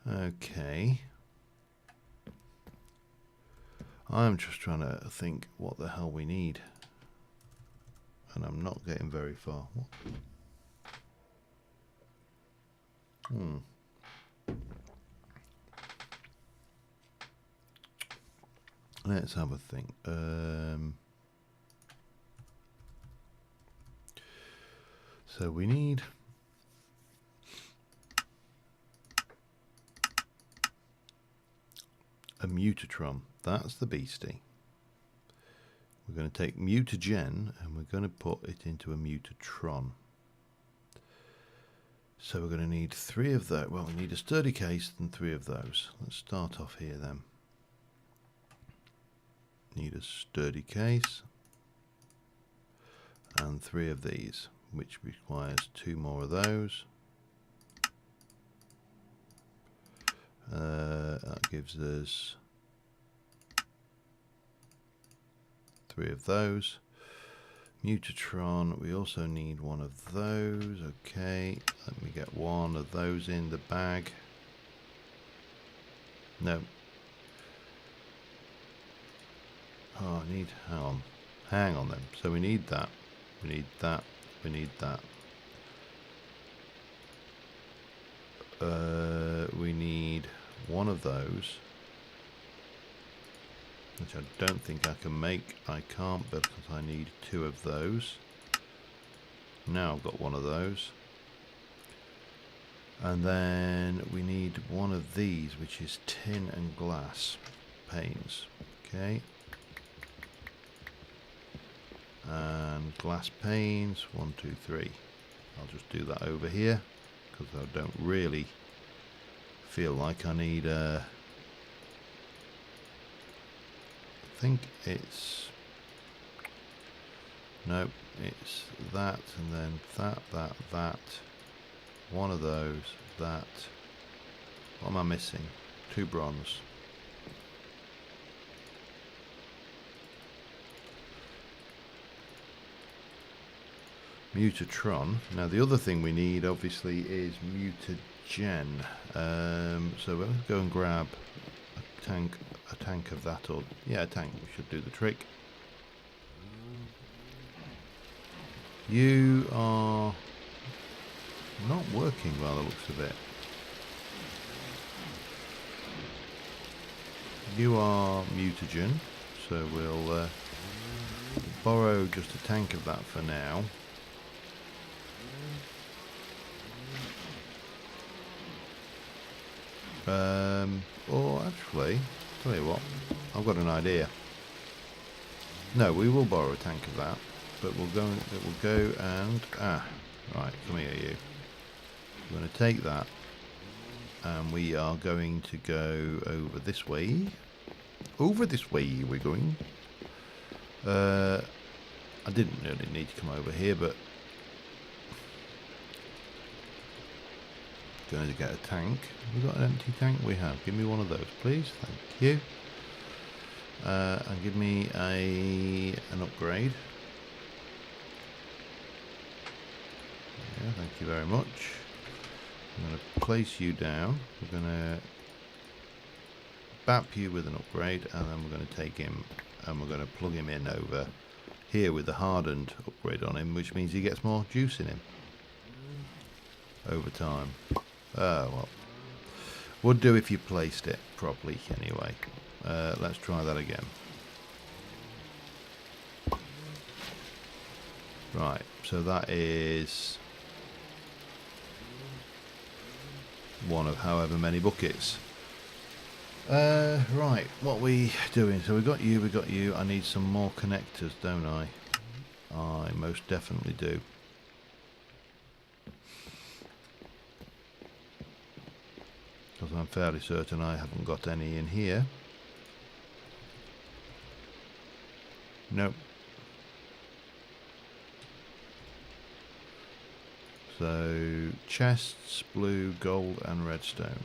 Okay. I'm just trying to think what the hell we need. And I'm not getting very far. What? Let's have a think. So we need a Mutatron. That's the beastie. We're going to take Mutagen and we're going to put it into a Mutatron. So we're going to need 3 of those. Well, we need a sturdy case and 3 of those. Let's start off here then. Need a sturdy case and 3 of these, which requires 2 more of those. That gives us 3 of those. Mutatron, we also need 1 of those. Okay, let me get 1 of those in the bag. No. Oh, I need, hang on then. So we need that, we need that, we need that. We need 1 of those, which I don't think I can make. I can't because I need 2 of those. Now I've got 1 of those. And then we need 1 of these, which is tin and glass panes. Okay. And glass panes, 1, 2, 3. I'll just do that over here because I don't really feel like I need I think it's, no, it's that, and then that, 1 of those, that. What am I missing? 2 bronze. Mutatron. Now the other thing we need obviously is Mutagen. So we'll go and grab a tank of that, or yeah, a tank should do the trick. You are not working by the looks of it. You are Mutagen, so we'll borrow just a tank of that for now. Or actually, tell you what, I've got an idea. No, we will borrow a tank of that, but we'll go and right, come here, you. We're going to take that, and we are going to go over this way. Over this way we're going. I didn't really need to come over here, but going to get a tank. We've got an empty tank. We have. Give me 1 of those, please. Thank you. And give me an upgrade. Yeah, thank you very much. I'm going to place you down. We're going to bap you with an upgrade, and then we're going to take him and we're going to plug him in over here with the hardened upgrade on him, which means he gets more juice in him over time. Well, would do if you placed it properly anyway. Let's try that again. Right, so that is 1 of however many buckets. Right, what we doing? So we got you. I need some more connectors, don't I? I most definitely do. Because I'm fairly certain I haven't got any in here. Nope. So chests, blue, gold and redstone.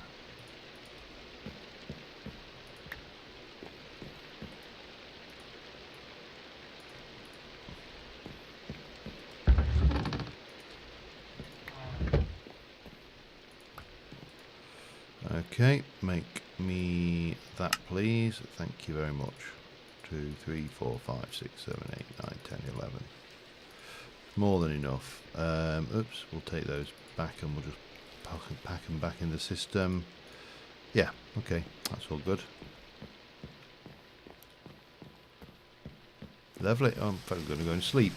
Okay, make me that, please. Thank you very much. 2, 3, 4, 5, 6, 7, 8, 9, 10, 11. More than enough. Oops, we'll take those back and we'll just pack them back in the system. Yeah, okay, that's all good. Lovely. I'm going to go and sleep.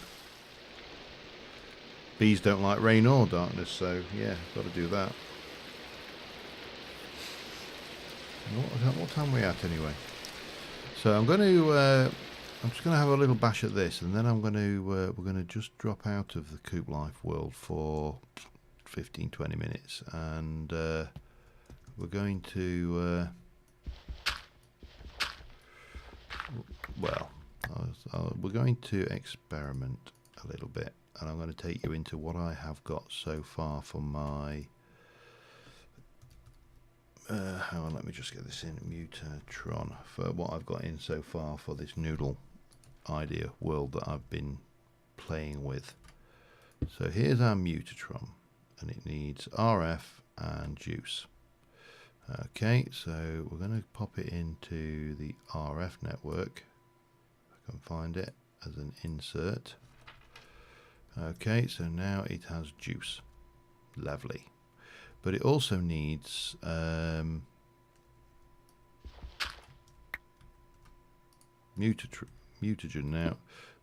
Bees don't like rain or darkness, so yeah, got to do that. What time are we at anyway? So I'm going to, I'm just going to have a little bash at this, and then I'm going to, we're going to just drop out of the Coop Life world for 15-20 minutes, and we're going to, well, we're going to experiment a little bit, and I'm going to take you into what I have got so far for my. Hang on, let me just get this in Mutatron for what I've got in so far for this noodle idea world that I've been playing with. So here's our Mutatron, and it needs RF and juice. Okay, so we're going to pop it into the RF network. If I can find it as an insert. Okay, so now it has juice. Lovely. But it also needs mutagen. Now,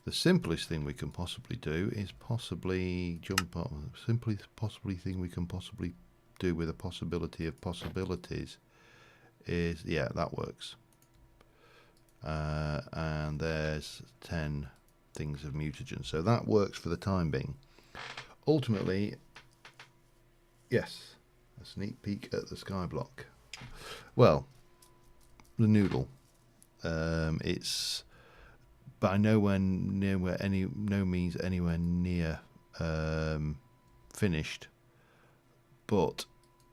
the simplest thing we can possibly do is possibly jump up. Possibly thing we can possibly do with a possibility of possibilities is, yeah, that works. And there's 10 things of mutagen, so that works for the time being. Ultimately, yes. A sneak peek at the skyblock. Well, the noodle. It's by no means anywhere near finished, but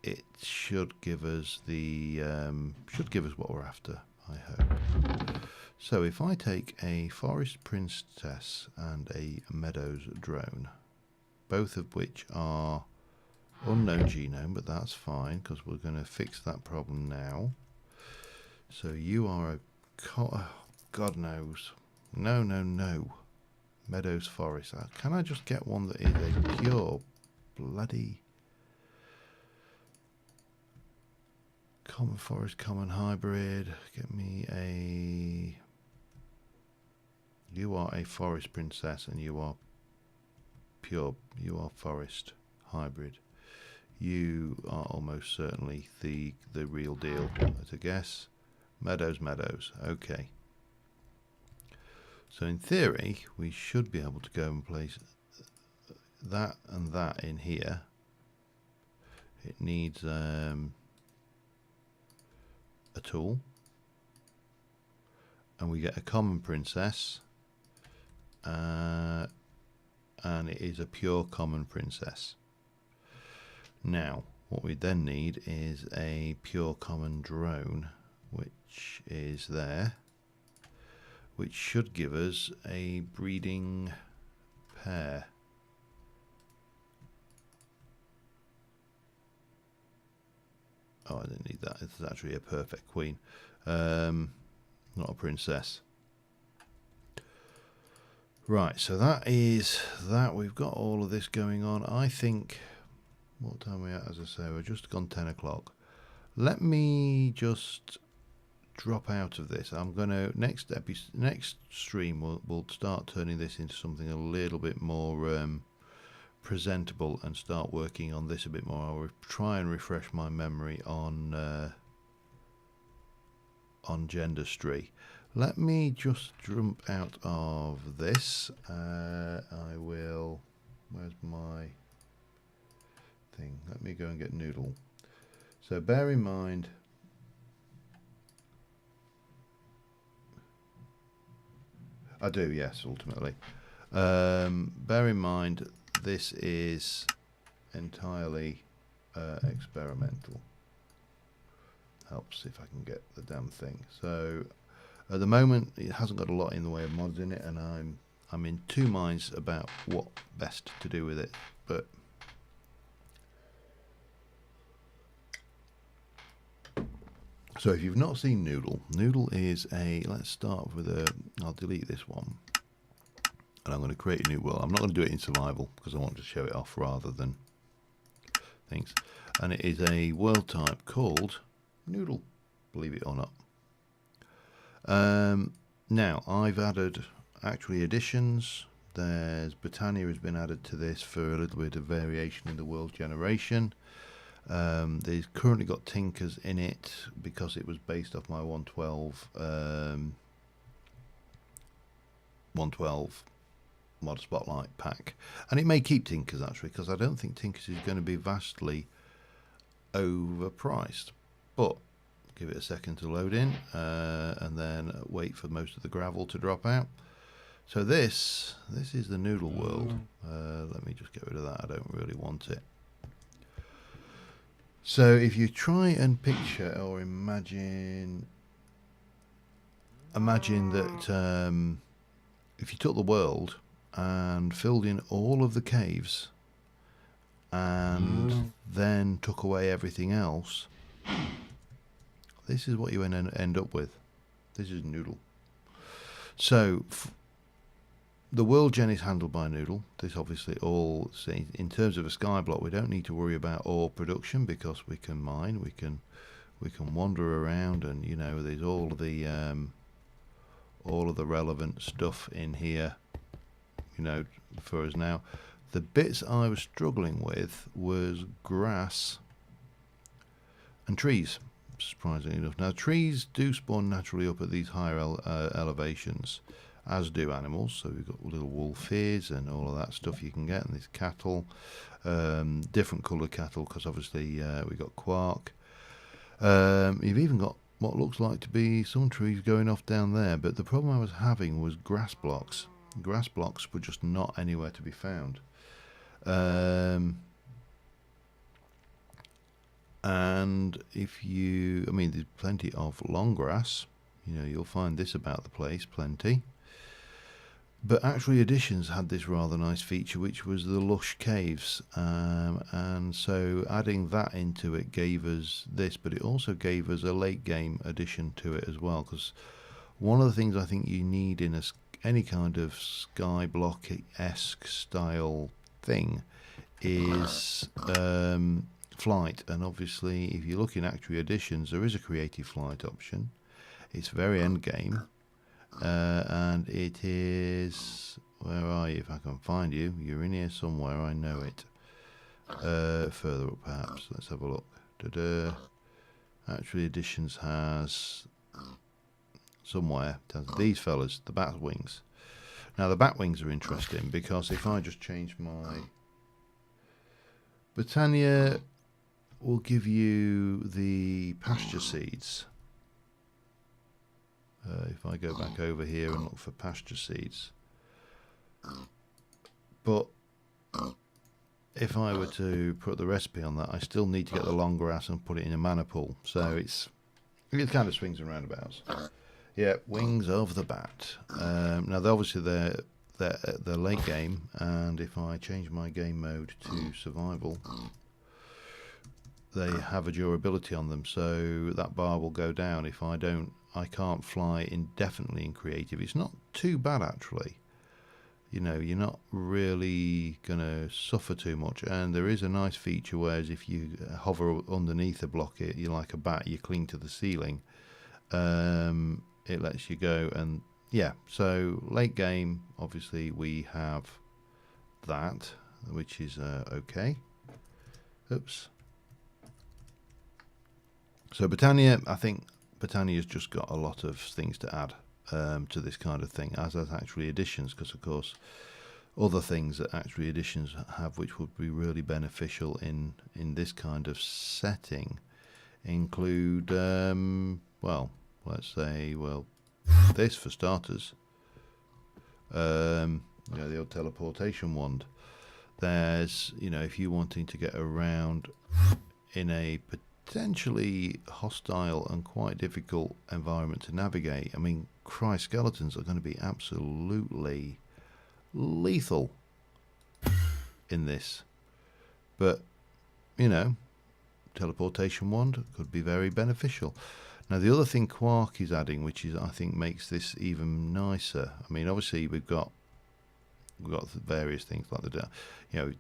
it should give us what we're after, I hope. So if I take a forest princess and a meadows drone, both of which are unknown genome, but that's fine because we're going to fix that problem now. So you are a God knows, no meadows forest. Can I just get one that is a pure bloody common forest, common hybrid? Get me a. You are a forest princess and you are pure. You are forest hybrid. You are almost certainly the real deal, as a guess. Meadows. Okay. So in theory, we should be able to go and place that and that in here. It needs a tool. And we get a common princess. And it is a pure common princess. Now, what we then need is a pure common drone, which is there, which should give us a breeding pair. Oh, I didn't need that. It's actually a perfect queen, not a princess. Right, so that is that. We've got all of this going on. I think. What time are we at? As I say, we're just gone 10 o'clock. Let me just drop out of this. I'm going to next stream we'll start turning this into something a little bit more presentable and start working on this a bit more. I'll try and refresh my memory on Gendustry. Let me just jump out of this. I will. Where's my thing? Let me go and get Noodle. So bear in mind. I do, yes, ultimately. Bear in mind, this is entirely experimental. Helps if I can get the damn thing. So at the moment, it hasn't got a lot in the way of mods in it, and I'm in two minds about what best to do with it. But So if you've not seen Noodle, Noodle is a, let's start with a, I'll delete this one. And I'm going to create a new world. I'm not going to do it in survival because I want to show it off rather than things. And it is a world type called Noodle, believe it or not. Now, I've added actually additions. There's Britannia has been added to this for a little bit of variation in the world generation. There's currently got Tinkers in it because it was based off my 112 Mod Spotlight pack, and it may keep Tinkers actually because I don't think Tinkers is going to be vastly overpriced, but give it a second to load in and then wait for most of the gravel to drop out. So this is the Noodle world. Let me just get rid of that, I don't really want it. So if you try and picture or imagine that if you took the world and filled in all of the caves and then took away everything else, this is what you end up with. This is Noodle. So the world gen is handled by Noodle. This obviously all, in terms of a skyblock, we don't need to worry about ore production because we can mine, we can wander around, and you know there's all of the relevant stuff in here, you know, for us now. The bits I was struggling with was grass and trees, surprisingly enough. Now trees do spawn naturally up at these higher elevations, as do animals. So we've got little wolfies and all of that stuff you can get, and these cattle, different coloured cattle because obviously we've got quark. You've even got what looks like to be some trees going off down there, but the problem I was having was grass blocks. Grass blocks were just not anywhere to be found. And if you, I mean, there's plenty of long grass, you know, you'll find this about the place, plenty. But actually Additions had this rather nice feature, which was the lush caves, and so adding that into it gave us this, but it also gave us a late game addition to it as well, because one of the things I think you need in any kind of skyblock-esque style thing is flight. And obviously if you look in actually Additions, there is a creative flight option. It's very end game. And it is, where are you? If I can find you, you're in here somewhere, I know it. Further up perhaps, let's have a look. Actually Additions has somewhere, it has these fellas, the bat wings. Now the bat wings are interesting because if I just change my Britannia, will give you the pasture seeds. If I go back over here and look for pasture seeds, but if I were to put the recipe on that, I still need to get the long grass and put it in a mana pool. So it kind of swings and roundabouts. Yeah, wings of the bat. Now obviously they're late game, and if I change my game mode to survival, they have a durability on them, so that bar will go down if I can't fly indefinitely in creative. It's not too bad actually. You know, you're not really gonna suffer too much, and there is a nice feature whereas if you hover underneath a block, you're like a bat, you cling to the ceiling. It lets you go, and yeah, so late game obviously we have that, which is okay. Oops. So Britannia, I think Britannia's just got a lot of things to add to this kind of thing, as has actually Additions, because of course other things that actually Additions have which would be really beneficial in this kind of setting include well, let's say, well, this for starters, you know, the old teleportation wand. There's, you know, if you're wanting to get around in a potentially hostile and quite difficult environment to navigate, I mean, skeletons are going to be absolutely lethal in this, but you know, teleportation wand could be very beneficial. Now the other thing Quark is adding, which is I think makes this even nicer. I mean, obviously we've got various things like the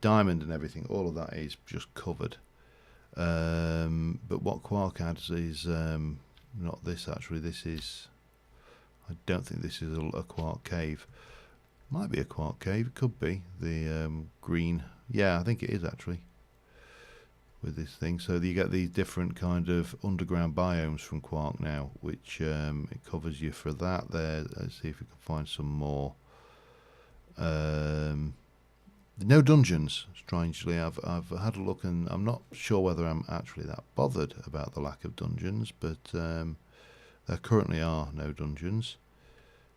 diamond and everything. All of that is just covered. But what Quark adds is not this actually. This is, I don't think this is a Quark cave. Might be a Quark cave. It could be the green. Yeah, I think it is actually. With this thing, so you get these different kind of underground biomes from Quark now, which it covers you for that. There, let's see if we can find some more. No dungeons. Strangely, I've had a look, and I'm not sure whether I'm actually that bothered about the lack of dungeons, but there currently are no dungeons.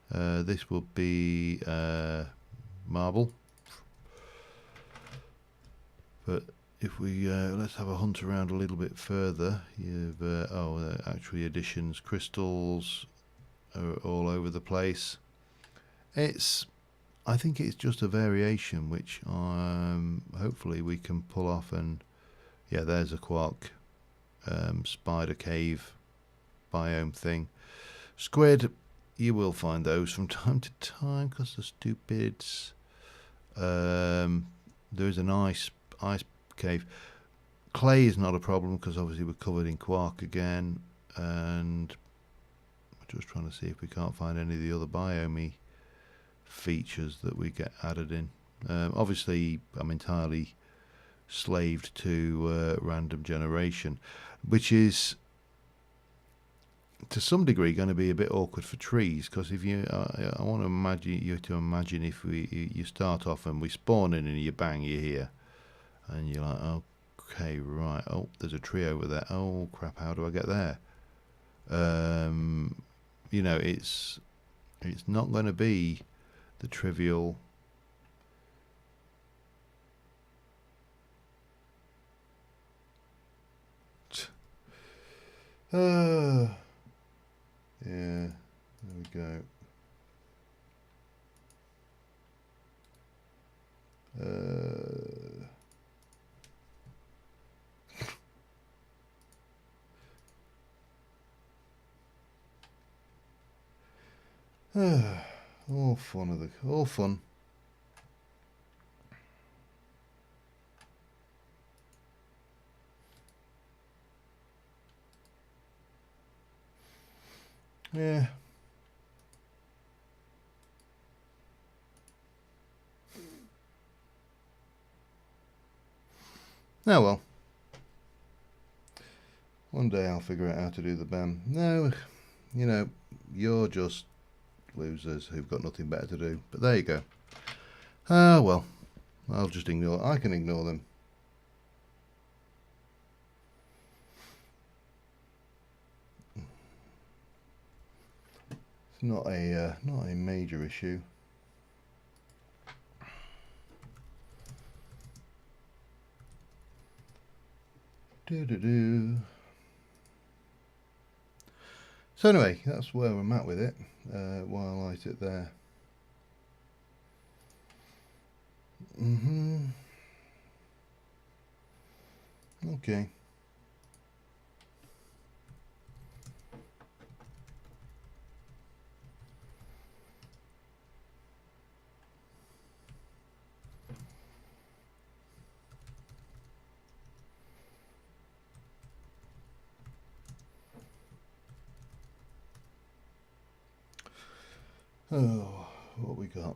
This will be marble, but if we let's have a hunt around a little bit further. You've actually additions, crystals are all over the place. I think it's just a variation which hopefully we can pull off. And yeah, there's a Quark spider cave biome thing. Squid, you will find those from time to time because they're stupids. There is an ice cave. Clay is not a problem because obviously we're covered in Quark again, and we're just trying to see if we can't find any of the other biome features that we get added in. Obviously I'm entirely slaved to random generation, which is to some degree going to be a bit awkward for trees, because if you I want to imagine if you start off and we spawn in and you bang, you're here. And you're like, okay, right. Oh, there's a tree over there. Oh crap! How do I get there? It's not going to be the trivial. Yeah, there we go. All fun. Yeah. Oh well. One day I'll figure out how to do the ban. No, you're just losers who've got nothing better to do. But there you go. Well, I'll just ignore. I can ignore them. It's not a major issue. So anyway, that's where I'm at with it. While I light it there. Okay. Oh, what we got?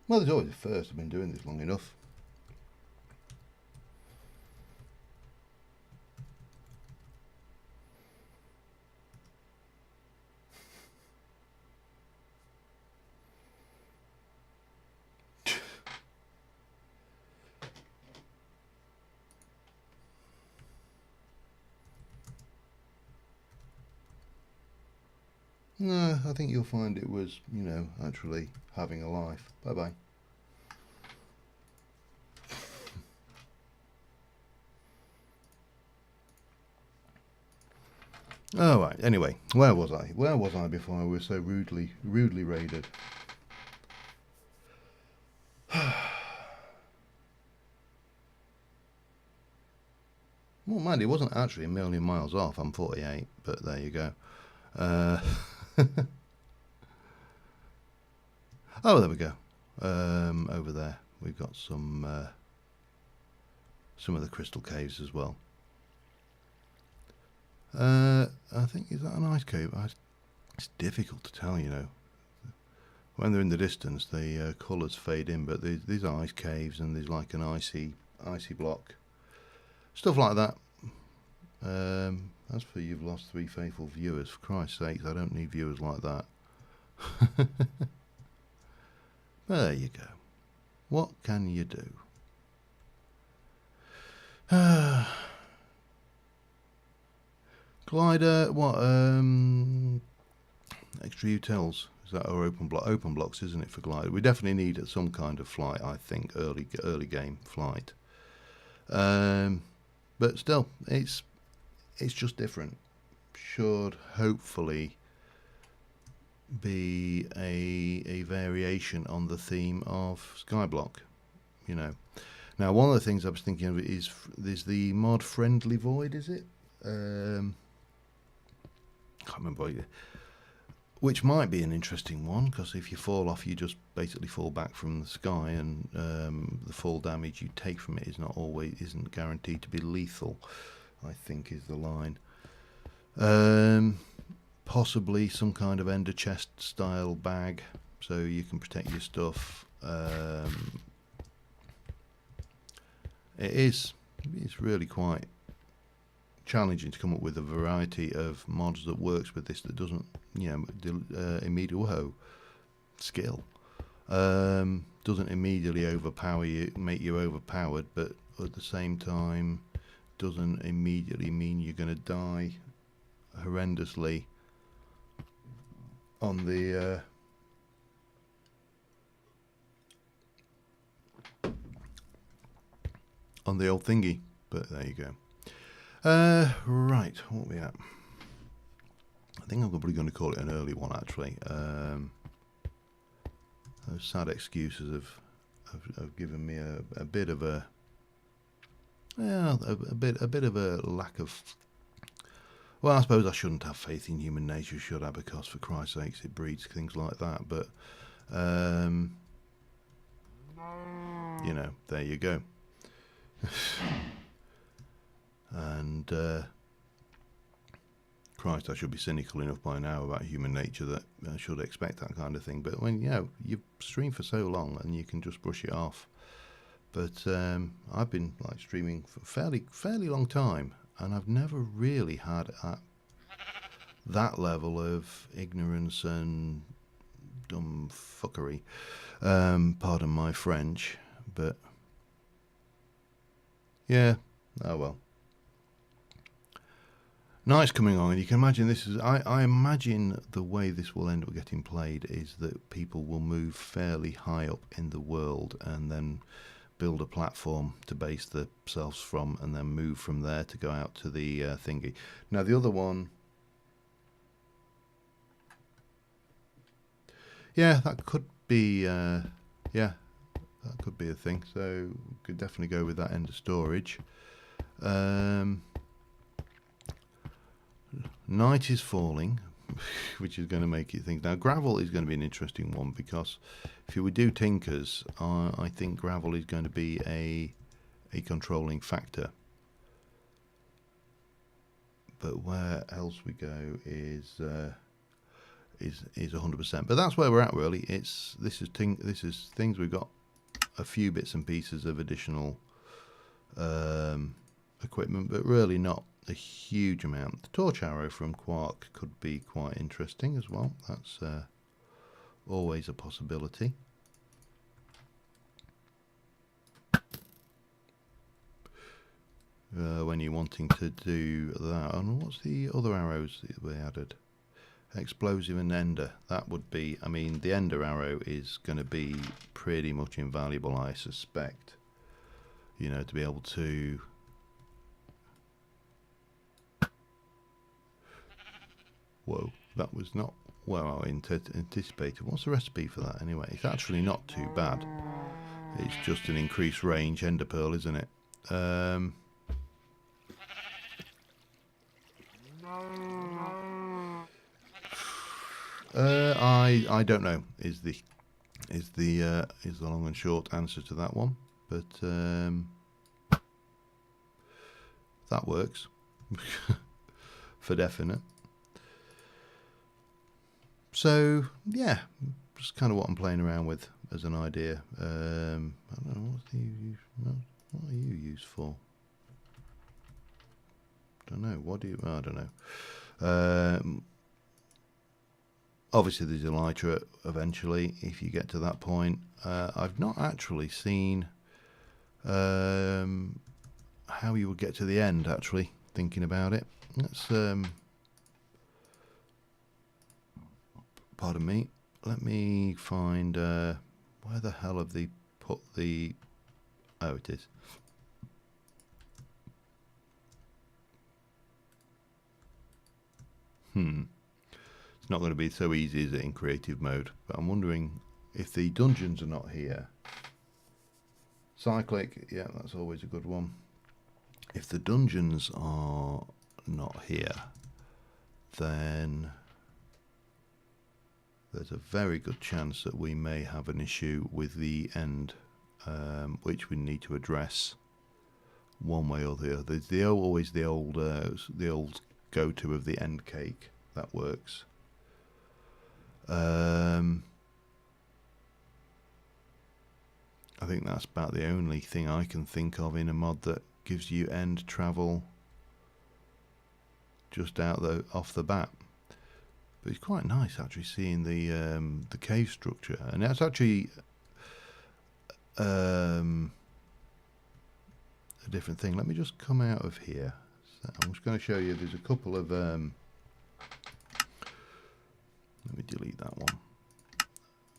Well, there's always a first. I've been doing this long enough. No, I think you'll find it was, actually having a life. Bye-bye. Oh, right. Anyway, where was I? Where was I before I was so rudely raided? Well, mind, it wasn't actually a million miles off. I'm 48, but there you go. Oh, there we go. Over there, we've got some of the crystal caves as well. I think, is that an ice cave? It's difficult to tell, you know. When they're in the distance, the colours fade in, but these are ice caves, and there's like an icy block. Stuff like that. As for you've lost 3 faithful viewers, for Christ's sake, I don't need viewers like that. There you go. What can you do? Glider, what? Extra utils. Is that our open blocks, isn't it, for glider? We definitely need some kind of flight, I think, early game flight. But still, it's just different. Should hopefully be a variation on the theme of Skyblock, you know. Now, one of the things I was thinking of is there's the mod Friendly Void, is it? Can't remember. Which might be an interesting one, because if you fall off, you just basically fall back from the sky, and the fall damage you take from it isn't guaranteed to be lethal, I think is the line. Possibly some kind of ender chest style bag, so you can protect your stuff. It's really quite challenging to come up with a variety of mods that works with this, that doesn't, you know, immediate skill. Doesn't immediately overpower you, make you overpowered, but at the same time doesn't immediately mean you're going to die horrendously on the old thingy. But there you go. Right, what are we at? I think I'm probably going to call it an early one, actually. Those sad excuses have given me a bit of a bit of a lack of. Well, I suppose I shouldn't have faith in human nature, should I? Because for Christ's sakes, it breeds things like that. But you know, there you go. And Christ, I should be cynical enough by now about human nature that I should expect that kind of thing. But when, you know, you stream for so long and you can just brush it off. But I've been like streaming for a fairly long time, and I've never really had that level of ignorance and dumb fuckery. Pardon my French, but yeah, oh well. Night's coming on, and you can imagine this is. I imagine the way this will end up getting played is that people will move fairly high up in the world and then build a platform to base themselves from, and then move from there to go out to the thingy. Now the other one, yeah, that could be, yeah, that could be a thing. So could definitely go with that end of storage. Night is falling, which is going to make you think. Now, gravel is going to be an interesting one, because if you would do tinkers, I think gravel is going to be a controlling factor. But where else we go is 100%. But that's where we're at, really. This is things we've got a few bits and pieces of additional equipment, but really not a huge amount. The torch arrow from Quark could be quite interesting as well. That's always a possibility. When you're wanting to do that. And what's the other arrows that we added? Explosive and ender. That would be, I mean, the ender arrow is going to be pretty much invaluable, I suspect. You know, to be able to... Whoa, that was not where I anticipated. What's the recipe for that anyway? It's actually not too bad. It's just an increased range ender pearl, isn't it? I don't know is the long and short answer to that one, but that works for definite. So yeah, just kind of what I'm playing around with as an idea. I don't know, what are you used for? Don't know. What do you? I don't know. Obviously, there's elytra eventually if you get to that point. I've not actually seen how you would get to the end. Actually, thinking about it, let's. Pardon me. Let me find where the hell have they put the... Oh, it is. It's not going to be so easy, is it, in creative mode? But I'm wondering if the dungeons are not here. Cyclic, yeah, that's always a good one. If the dungeons are not here, then there's a very good chance that we may have an issue with the end, which we need to address one way or the other. There's always the old go-to of the end cake that works. I think that's about the only thing I can think of in a mod that gives you end travel just off the bat. But it's quite nice actually seeing the cave structure, and that's actually a different thing. Let me just come out of here. So I'm just going to show you. There's a couple of. Let me delete that one.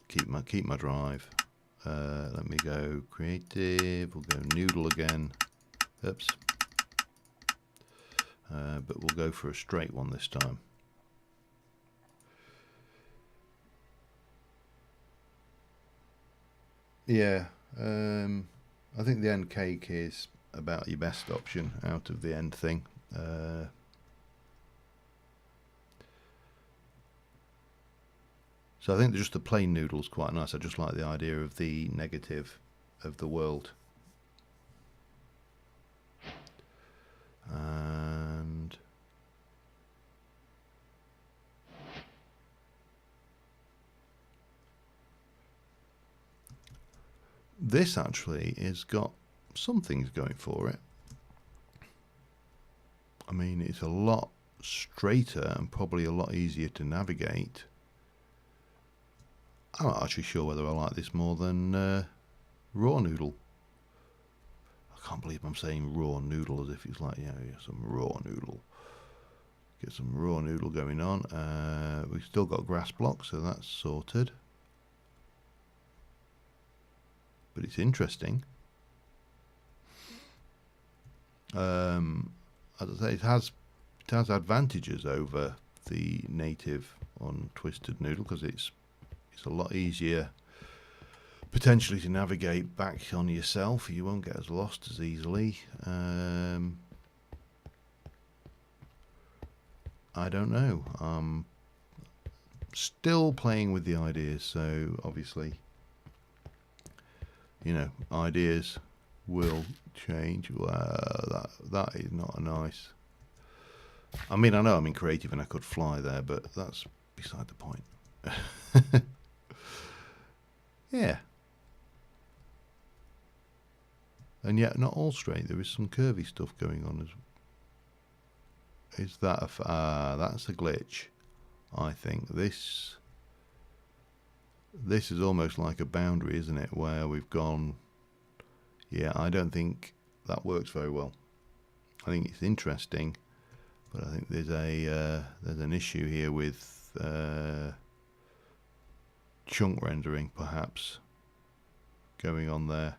Keep my drive. Let me go creative. We'll go noodle again. Oops. But we'll go for a straight one this time. Yeah, I think the end cake is about your best option out of the end thing. So I think just the plain noodle's quite nice. I just like the idea of the negative of the world. And this actually has got some things going for it. I mean, it's a lot straighter and probably a lot easier to navigate. I'm not actually sure whether I like this more than raw noodle. I can't believe I'm saying raw noodle as if it's like, some raw noodle. Get some raw noodle going on. We've still got grass blocks, so that's sorted. But it's interesting. As I say, it has advantages over the native untwisted noodle because it's a lot easier potentially to navigate back on yourself. You won't get as lost as easily. I don't know. I'm still playing with the ideas, so obviously, ideas will change. Well, that is not a nice. I mean, I know I'm in creative and I could fly there, but that's beside the point. Yeah. And yet not all straight. There is some curvy stuff going on. Is that that's a glitch. I think this is almost like a boundary, isn't it? Where we've gone. Yeah, I don't think that works very well. I think it's interesting, but I think there's an issue here with chunk rendering perhaps going on there,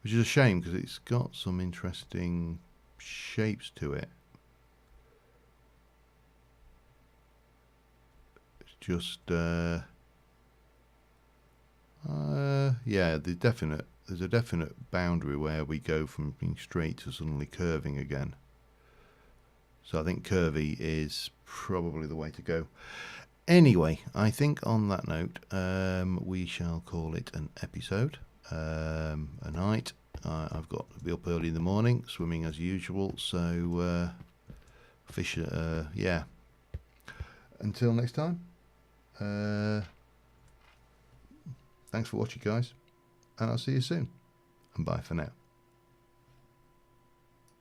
which is a shame because it's got some interesting shapes to it. It's just yeah, there's a definite boundary where we go from being straight to suddenly curving again. So I think curvy is probably the way to go. Anyway, I think on that note, we shall call it an episode, a night. I've got to be up early in the morning, swimming as usual, so fish, yeah. Until next time, thanks for watching, guys, and I'll see you soon, and bye for now.